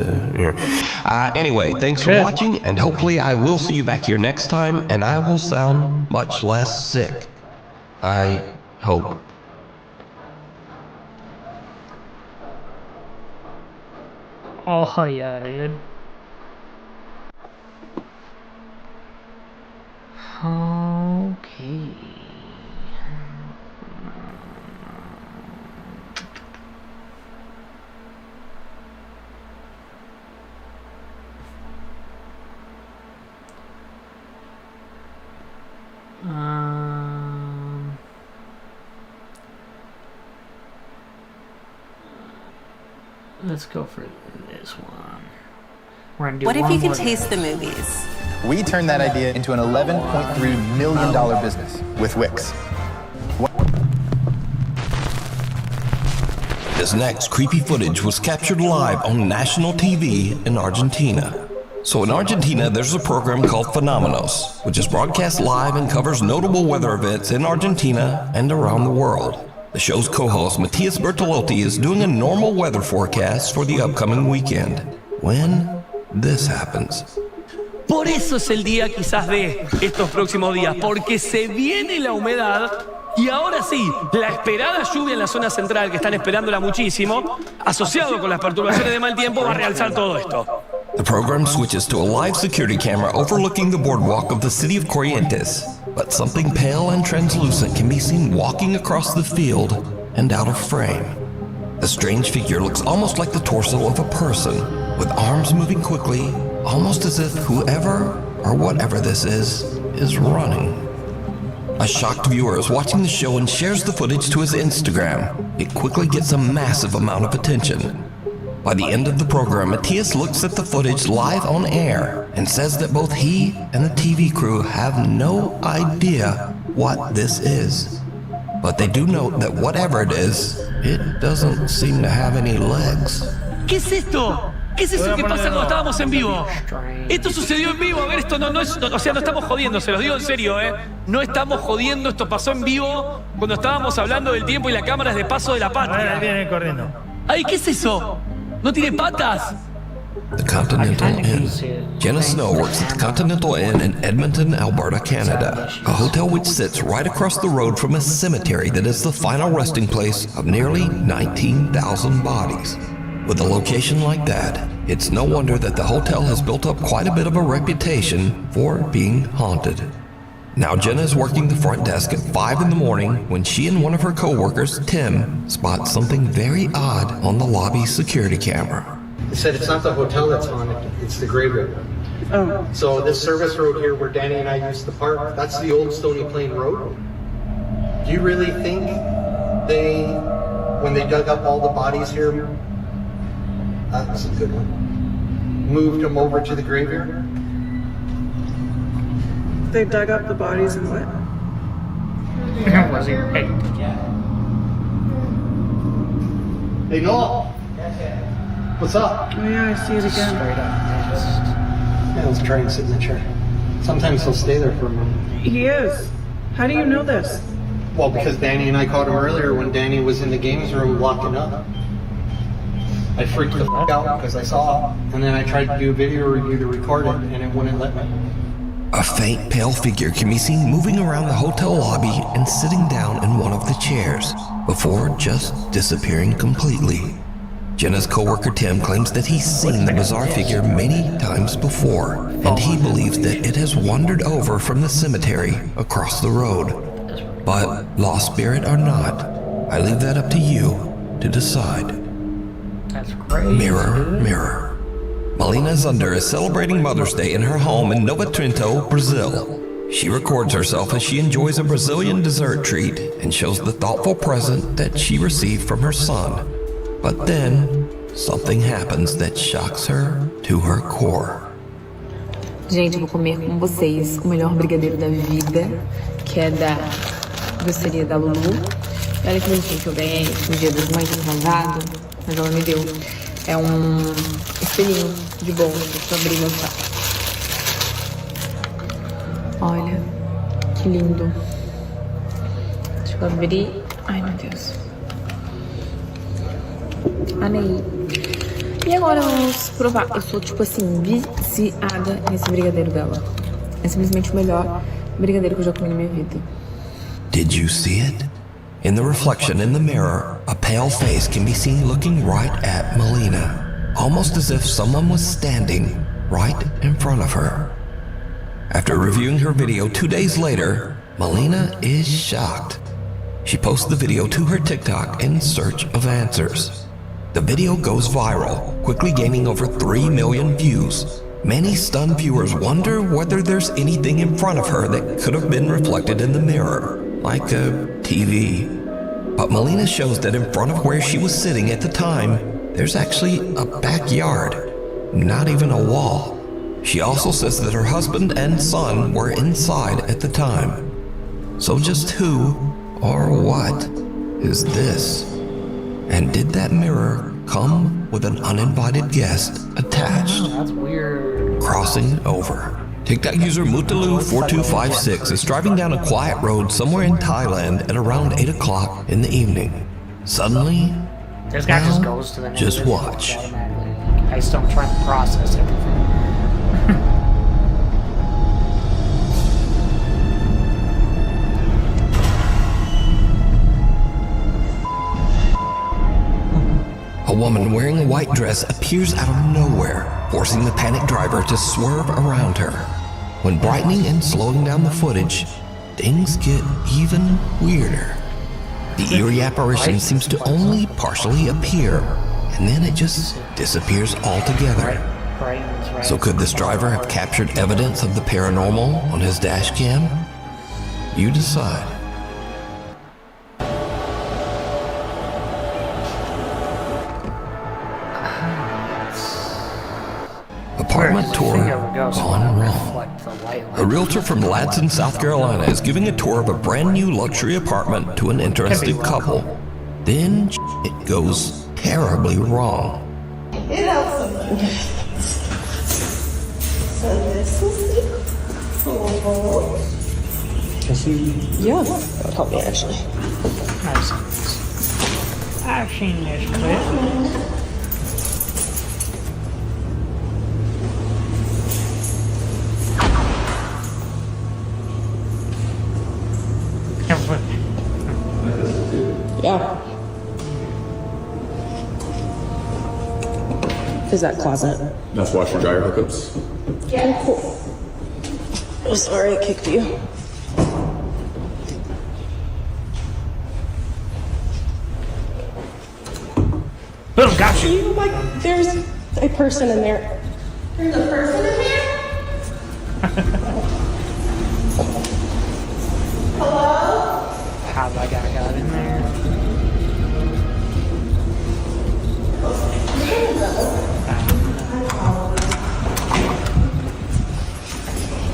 anyway, thanks for watching, and hopefully I will see you back here next time, and I will sound much less sick. I hope. Oh yeah, dude. Okay. Let's go for this one. We're gonna do What if one you could more taste the movies? We turned that idea into an $11.3 million business with Wix. This next creepy footage was captured live on national TV in Argentina. So in Argentina, there's a program called Fenómenos, which is broadcast live and covers notable weather events in Argentina and around the world. The show's co-host, Matias Bertolotti, is doing a normal weather forecast for the upcoming weekend, when this happens. Por eso es el día quizás de estos próximos días, porque se viene la humedad y ahora sí, la esperada lluvia en la zona central, que están esperándola muchísimo, asociado con las perturbaciones de mal tiempo, va a realzar todo esto. The program switches to a live security camera overlooking the boardwalk of the city of Corrientes, but something pale and translucent can be seen walking across the field and out of frame. The strange figure looks almost like the torso of a person, with arms moving quickly, almost as if whoever or whatever this is running. A shocked viewer is watching the show and shares the footage to his Instagram. It quickly gets a massive amount of attention. By the end of the program, Matias looks at the footage live on air and says that both he and the TV crew have no idea what this is. But they do note that whatever it is, it doesn't seem to have any legs. ¿Qué es esto? ¿Qué es eso que pasa cuando estábamos en vivo? Esto sucedió en vivo, a ver, esto no es, o sea, no estamos jodiendo, se los digo en serio, no estamos jodiendo, esto pasó en vivo cuando estábamos hablando del tiempo y la cámara es de Paso de la Patria. Ahí viene corriendo. Ay, ¿qué es eso? ¿No tiene patas? The Continental Inn. Jenna Snow works at the Continental Inn in Edmonton, Alberta, Canada, a hotel which sits right across the road from a cemetery that is the final resting place of nearly 19,000 bodies. With a location like that, it's no wonder that the hotel has built up quite a bit of a reputation for being haunted. Now Jenna is working the front desk at 5 in the morning when she and one of her co-workers, Tim, spot something very odd on the lobby security camera. They said it's not the hotel that's haunted, it's the graveyard. Oh. So this service road here where Danny and I used to park, that's the old Stony Plain Road. Do you really think they, when they dug up all the bodies here, that was a good one, moved them over to the graveyard? They dug up the bodies and what? Was he? Hey. Hey, Noel. What's up? Oh yeah, I see it again. Straight up missed. Yeah, let's try and sit in the chair. Sometimes he'll stay there for a moment. He is. How do you know this? Well, because Danny and I caught him earlier when Danny was in the games room locking up. I freaked the f*** out because I saw it, and then I tried to do a video review to record it, and it wouldn't let me. A faint, pale figure can be seen moving around the hotel lobby and sitting down in one of the chairs, before just disappearing completely. Jenna's coworker Tim claims that he's seen the bizarre figure many times before, and he believes that it has wandered over from the cemetery across the road. But lost spirit or not, I leave that up to you to decide. That's crazy. Mirror, mirror. Melina Zunder is celebrating Mother's Day in her home in Nova Trento, Brazil. She records herself as she enjoys a Brazilian dessert treat and shows the thoughtful present that she received from her son. But then, something happens that shocks her to her core. Gente, eu vou comer com vocês o melhor brigadeiro da vida, que é da doceria da Lulu. E olha que bonitinho que eu ganhei no Dia das Mães casado, mas ela me deu. É espelhinho de bolo, deixa eu abrir e mostrar. Olha, que lindo. Deixa eu abrir. Ai, meu Deus. Amei. E agora vamos provar. Eu sou, tipo assim, viciada nesse brigadeiro dela. É simplesmente o melhor brigadeiro que eu já comi na minha vida. Did you see it? In the reflection in the mirror, a pale face can be seen looking right at Melina, almost as if someone was standing right in front of her. After reviewing her video 2 days later, Melina is shocked. She posts the video to her TikTok in search of answers. The video goes viral, quickly gaining over 3 million views. Many stunned viewers wonder whether there's anything in front of her that could have been reflected in the mirror, like a TV. But Melina shows that in front of where she was sitting at the time, there's actually a backyard, not even a wall. She also says that her husband and son were inside at the time. So just who or what is this? And did that mirror come with an uninvited guest attached? Oh, that's weird. Crossing over. TikTok user Mutalu4256 is driving down a quiet road somewhere in Thailand at around 8 o'clock in the evening. Suddenly, This guy just goes to the next just video watch. automatically. I just don't try and process everything. A woman wearing a white dress appears out of nowhere, forcing the panicked driver to swerve around her. When brightening and slowing down the footage, things get even weirder. The eerie apparition seems to only partially appear, and then it just disappears altogether. So could this driver have captured evidence of the paranormal on his dash cam? You decide. Apartment tour gone wrong. A realtor from Ladson, South Carolina is giving a tour of a brand new luxury apartment to an interested couple. Then it goes terribly wrong. It helps. So this is it. Yeah, that would help me actually. I've seen this clip. Yeah. Is that closet? That's washer dryer hookups. Yeah. Cool. Oh, sorry, I kicked you. Boom, got you. Like, there's a person in there. There's a person in here? Hello? How I got in there?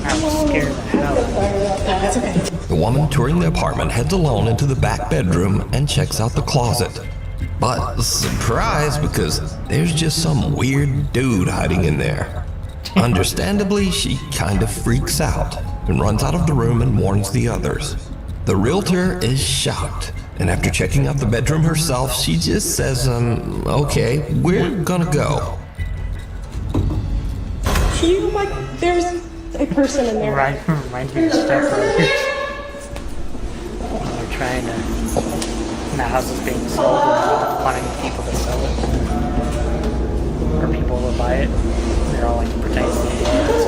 I'm scared of the hell. The woman touring the apartment heads alone into the back bedroom and checks out the closet. But surprise, because there's just some weird dude hiding in there. Understandably, she kind of freaks out and runs out of the room and warns the others. The realtor is shocked, and after checking out the bedroom herself, she just says, okay, we're gonna go. You, like, there's a person in there. Right, reminds me of Stepbrothers. They're trying to, and the house is being sold and wanting people to sell it. Or people to buy it. They're all like pretending to be idiots.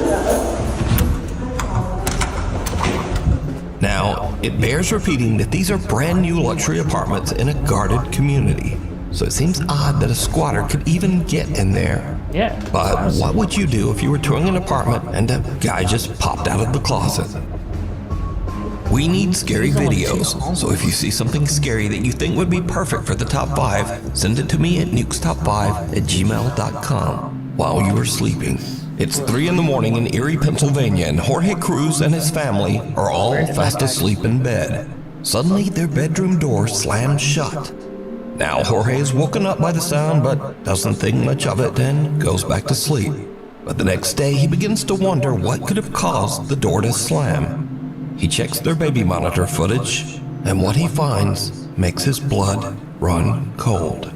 Now, it bears repeating that these are brand new luxury apartments in a guarded community. So it seems odd that a squatter could even get in there. Yeah. But what would you do if you were touring an apartment and a guy just popped out of the closet? We need scary videos, so if you see something scary that you think would be perfect for the top 5, send it to me at nukestop5@gmail.com while you are sleeping. It's 3 in the morning in Erie, Pennsylvania, and Jorge Cruz and his family are all fast asleep in bed. Suddenly, their bedroom door slams shut. Now, Jorge is woken up by the sound, but doesn't think much of it and goes back to sleep. But the next day, he begins to wonder what could have caused the door to slam. He checks their baby monitor footage, and what he finds makes his blood run cold.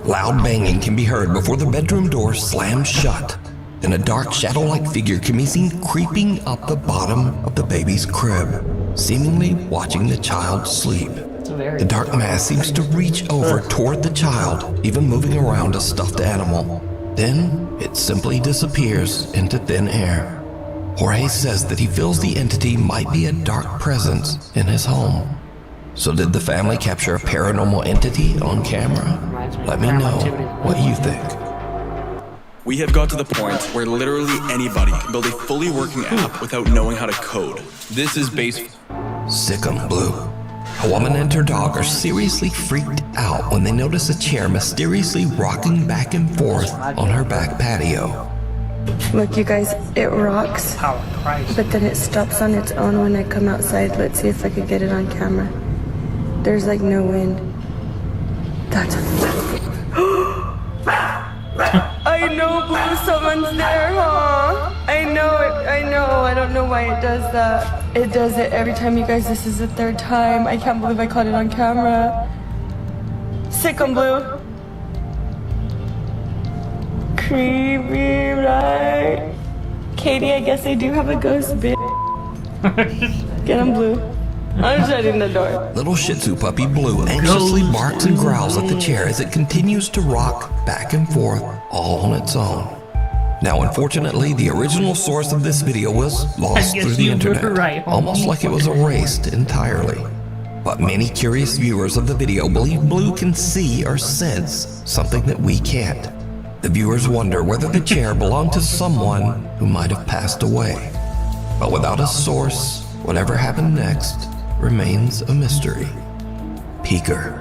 Loud banging can be heard before the bedroom door slams shut. Then a dark shadow-like figure can be seen creeping up the bottom of the baby's crib, seemingly watching the child sleep. The dark mass seems to reach over toward the child, even moving around a stuffed animal. Then it simply disappears into thin air. Jorge says that he feels the entity might be a dark presence in his home. So did the family capture a paranormal entity on camera? Let me know what you think. We have got to the point where literally anybody can build a fully working app without knowing how to code. This is base. Sick 'em blue. A woman and her dog are seriously freaked out when they notice a chair mysteriously rocking back and forth on her back patio. Look, you guys, it rocks, but then it stops on its own when I come outside. Let's see if I could get it on camera. There's like no wind. That's I know, Blue, someone's there, huh? I know it, I know. I don't know why it does that. It does it every time, you guys. This is the 3rd time. I can't believe I caught it on camera. Sick 'em, Blue. Creepy, right? Katie, I guess I do have a ghost, bitch. Get him, Blue. I'm shutting the door. Little Shih Tzu puppy Blue anxiously barks and growls at the chair as it continues to rock back and forth all on its own. Now, unfortunately, the original source of this video was lost through the internet, almost like it was erased entirely. But many curious viewers of the video believe Blue can see or sense something that we can't. The viewers wonder whether the chair belonged to someone who might have passed away. But without a source, whatever happened next remains a mystery. Peeker.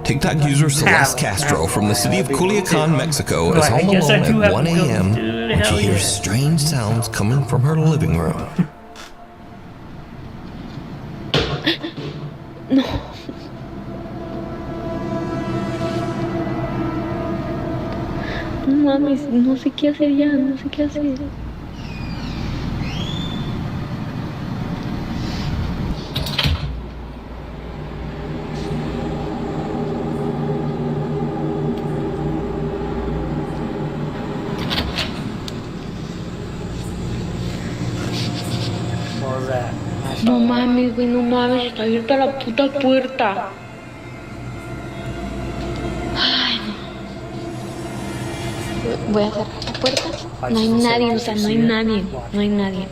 TikTok user Celeste Castro from the city of Culiacan, Mexico is home alone at 1 a.m. when she hears strange sounds coming from her living room. No. No mames, no sé qué hacer ya, no sé qué hacer. mames, güey, no mames, está abierta la puta puerta. Ay, no. Voy a cerrar la puerta. No hay nadie, o sea, no hay nadie. No hay nadie.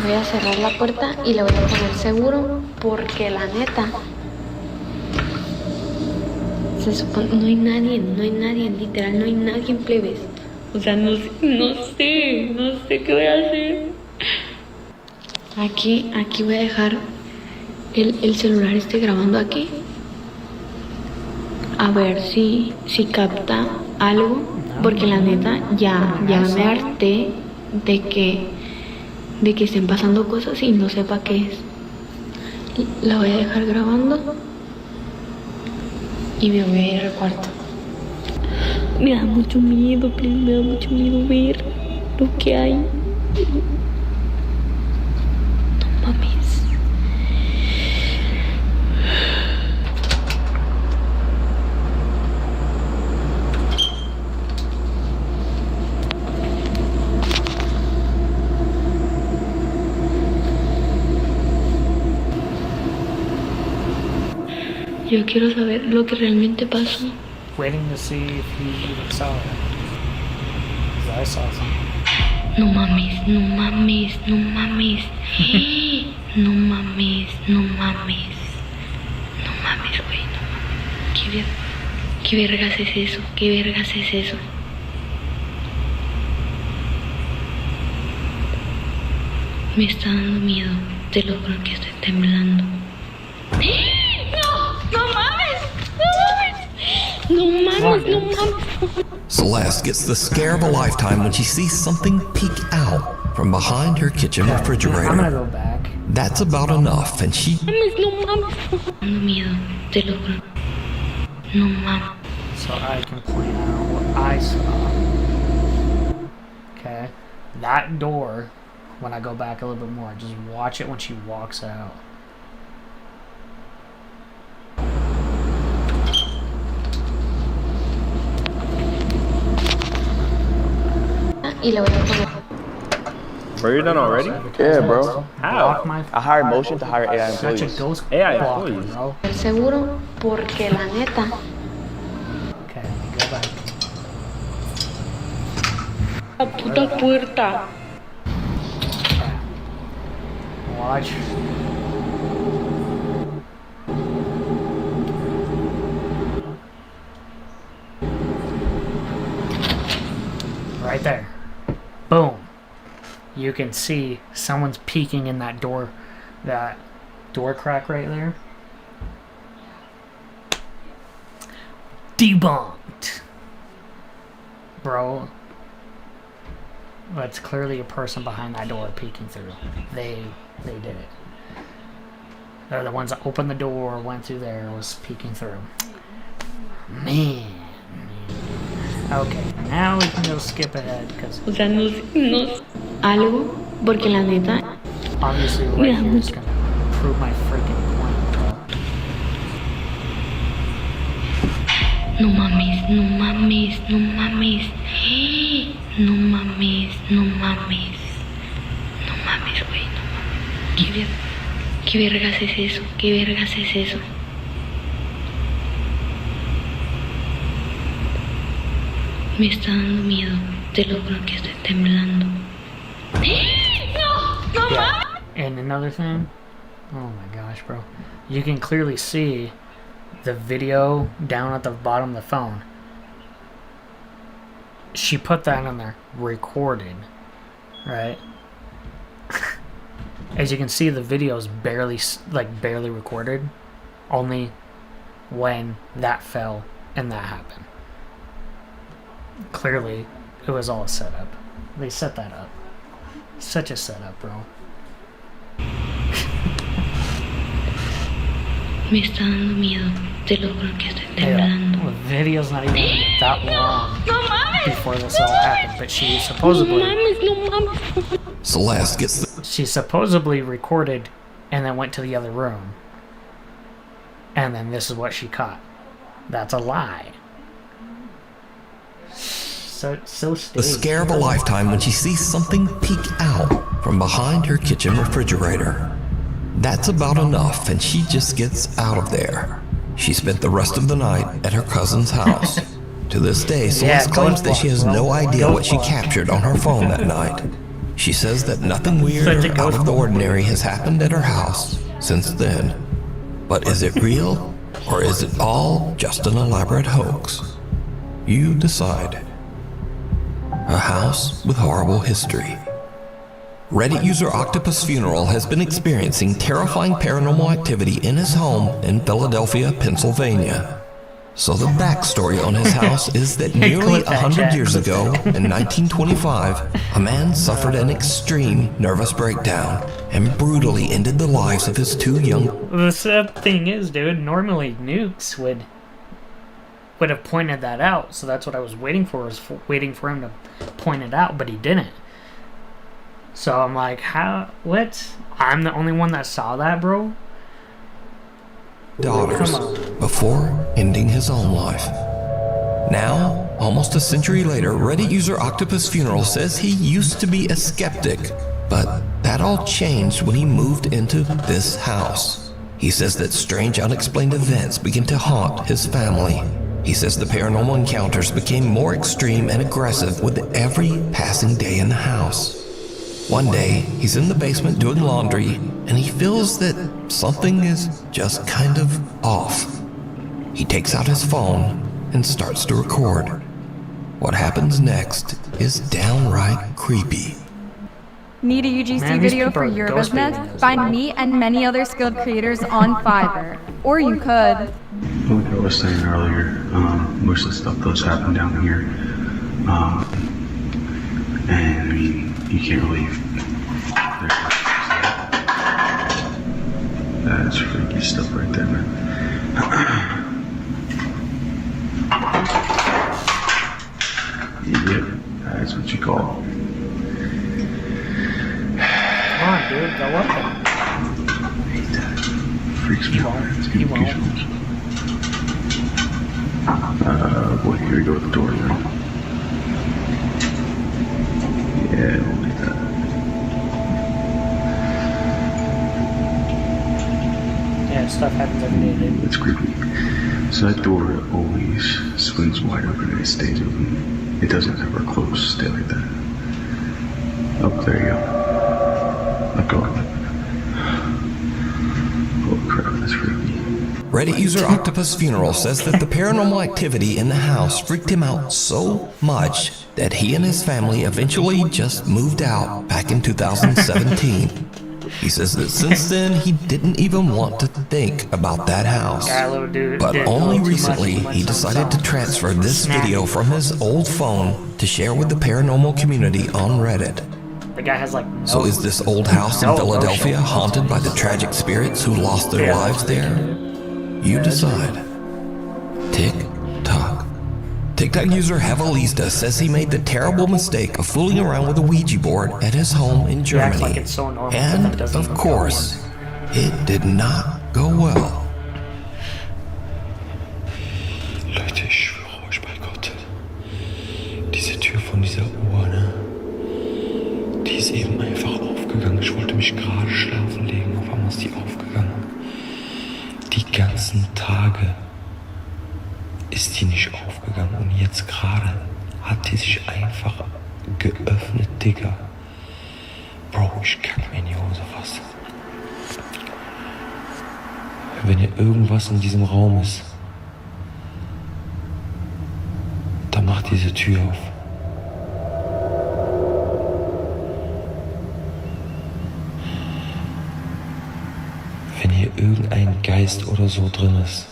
Voy a cerrar la puerta y le voy a poner seguro porque la neta se supone no hay nadie, literal no hay nadie en plebes. O sea, no sé qué voy a hacer. Aquí voy a dejar el celular grabando aquí. A ver si capta algo, porque la neta ya me harté de que estén pasando cosas y no sepa qué es. La voy a dejar grabando y me voy a ir al cuarto. Me da mucho miedo, please, me da mucho miedo ver lo que hay. No mames. Yo quiero saber lo que realmente pasó. Waiting to see if he even saw it. 'Cause I saw something. No mames, no mames, no mames. No mames, no mames. No mames, güey, no mames. ¿Qué vergas es eso? ¿Qué vergas es eso? Me está dando miedo. Te lo juro que estoy temblando. No mames, no mames. Celeste gets the scare of a lifetime when she sees something peek out from behind her kitchen refrigerator. I'm gonna go back. That's about enough, and she... No mames. Tengo miedo, te lo juro. No mames. So I can point out what I saw. Okay. That door, when I go back a little bit more, just watch it when she walks out. Y le voy a poner. Bro, you're done already? Yeah, bro. How? I hired Motion to hire AI employees. Such a ghost AI blocker, employees. bro. Seguro porque la neta. Okay, go back. La puta puerta. Watch. Right there. Boom. You can see someone's peeking in that door crack right there. Debunked. Bro. That's clearly a person behind that door peeking through. They did it. They're the ones that opened the door, went through there, was peeking through. Man. Okay, now we can go skip ahead because. O sea, no algo porque la neta. Obviously, right here is gonna prove my freaking point, bro. No mames, no mames, no mames. No mames, no mames. No mames, güey, no mames. ¿Qué vergas es eso? ¿Qué vergas es eso? Me está dando miedo. Te lo juro que estoy temblando. No mames. And another thing, oh my gosh, bro, you can clearly see the video down at the bottom of the phone. She put that on there, recorded, right? As you can see, the video is barely recorded, only when that fell and that happened. Clearly, it was all a setup. They set that up. Such a setup, bro. Me está dando miedo. Te lo juro que estoy temblando. Yeah, the video's not even that long before this all happened, but she supposedly... Celeste gets the... She supposedly recorded and then went to the other room. And then this is what she caught. That's a lie. so The staged. scare of a lifetime when she sees something peek out from behind her kitchen refrigerator. That's about enough, and she just gets out of there. She spent the rest of the night at her cousin's house. To this day, Celeste claims that she has no idea what she captured on her phone that night. She says that nothing weird or out of the ordinary has happened at her house since then. But is it real, or is it all just an elaborate hoax? You decide. A house with horrible history. Reddit user Octopus Funeral has been experiencing terrifying paranormal activity in his home in Philadelphia, Pennsylvania. So the backstory on his house is that nearly 100 years ago, in 1925, a man suffered an extreme nervous breakdown and brutally ended the lives of his two young... The sad thing is, dude, normally Nukes would have pointed that out, so that's what I was waiting for, waiting for him to point it out, but he didn't. So I'm like, how, what? I'm the only one that saw that, bro? daughters before ending his own life. Now, almost a century later, Reddit user Octopus Funeral says he used to be a skeptic, but that all changed when he moved into this house. He says that strange unexplained events begin to haunt his family. He says the paranormal encounters became more extreme and aggressive with every passing day in the house. One day, he's in the basement doing laundry, and he feels that something is just kind of off. He takes out his phone and starts to record. What happens next is downright creepy. Need a UGC video for your business? Find me and many other skilled creators on Fiverr. Or you could. Like I was saying earlier, most of the stuff does happen down here. And I mean, you can't really... That's freaky stuff right there, man. Yep, that's what you call. Come on, dude, go up there. Freaks me out. It's He won't. Boy, here we go with the door again. Yeah, we'll make that. Yeah, stuff happens every day, dude. It's creepy. So that door always swings wide open and it stays open. It doesn't ever close, stay like that. Oh, there you go. Let go of it. Oh crap, that's freaky. Reddit user Octopus Funeral says that the paranormal activity in the house freaked him out so much that he and his family eventually just moved out back in 2017. He says that since then he didn't even want to think about that house. But only recently he decided to transfer this video from his old phone to share with the paranormal community on Reddit. The guy has like no, So is this old house in Philadelphia haunted by the tragic spirits who lost their lives there? You decide. Tick tock. TikTok user Hevelista says he made the terrible mistake of fooling around with a Ouija board at his home in Germany. Like it's so normal, And, of course, it did not go well. Leute, ich schwöre euch bei Gott, diese Tür von dieser Uhr, ne? Die ist eben einfach aufgegangen. Ich wollte mich gerade schlafen legen, auf einmal ist die aufgegangen. Die ganzen Tage ist die nicht aufgegangen und jetzt gerade hat die sich einfach geöffnet, Digga. Bro, ich kack mir in die Hose fast. Wenn hier irgendwas in diesem Raum ist, dann macht diese Tür auf. Wenn hier irgendein Geist oder so drin ist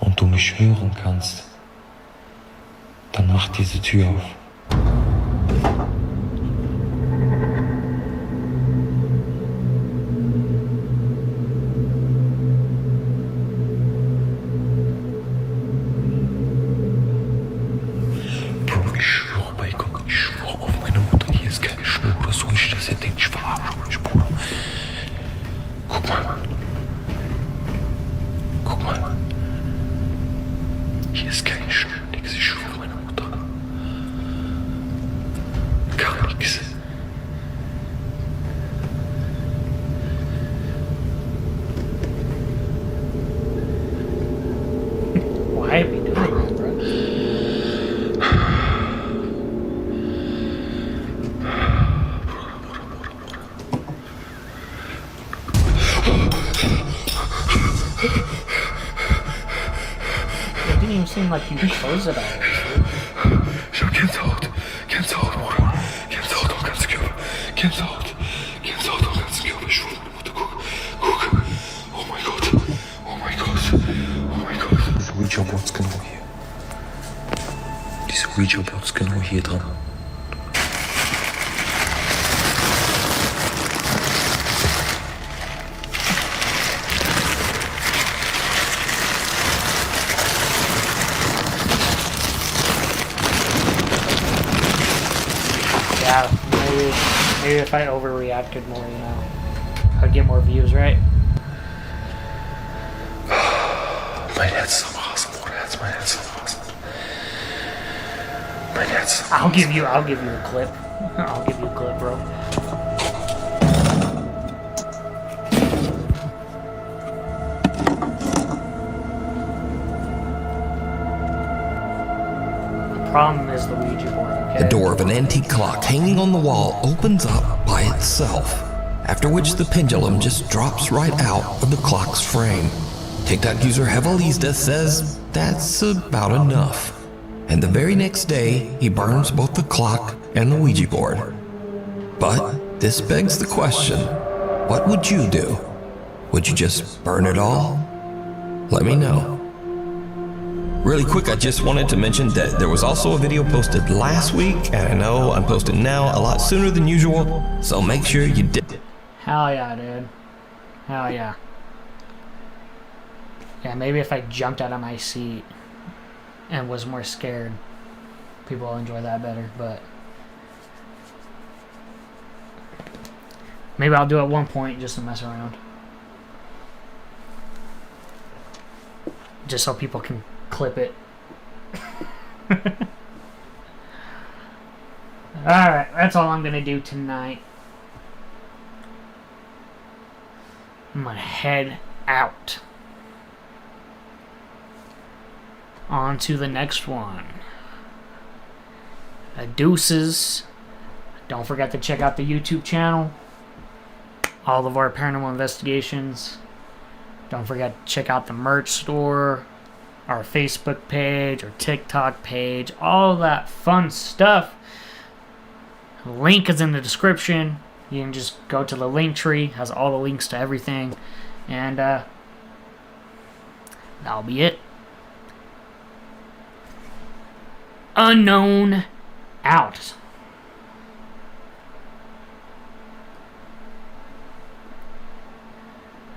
und du mich hören kannst, dann mach diese Tür auf. Bro, ich schwöre bei Gott, ich schwöre auf meine Mutter, hier ist keine Schnur oder so, nicht, dass ihr denkt, ich verarsche euch, Bruder. Guck mal. Guck mal. Hier ist kein Schnur, nix, ich schwöre meine Mutter. seem like you close it always. Ich hab Gänsehaut, Bruder. Gänsehaut am ganzen Körper. Gänsehaut am ganzen Körper. Ich schwöre, meine Mutter, guck. Oh mein Gott. Diese Ouija-Boards genau hier. Diese Ouija-Boards genau hier dran. Yeah, maybe if I overreacted more, you know, I'd get more views, right? Mein Herz ist am Rasen, Bruder. Mein Herz ist am Rasen. Mein Herz. I'll give you a clip. I'll give you a clip, bro. The problem is the Ouija board, okay? The door of an antique clock hanging on the wall opens up by itself, after which the pendulum just drops right out of the clock's frame. TikTok user Hevalista says that's about enough. And the very next day, he burns both the clock and the Ouija board. But this begs the question, what would you do? Would you just burn it all? Let me know. Really quick, I just wanted to mention that there was also a video posted last week, and I know I'm posting now a lot sooner than usual, so make sure you did. Hell yeah, dude. Hell yeah. Yeah, maybe if I jumped out of my seat and was more scared, people will enjoy that better, but maybe I'll do it at one point just to mess around. Just so people can clip it. Alright, that's all I'm gonna do tonight. I'm gonna head out. On to the next one. Deuces. Don't forget to check out the YouTube channel. All of our paranormal investigations. Don't forget to check out the merch store, our Facebook page, our TikTok page, all that fun stuff. The link is in the description. You can just go to the link tree, has all the links to everything, and that'll be it. Unknown out.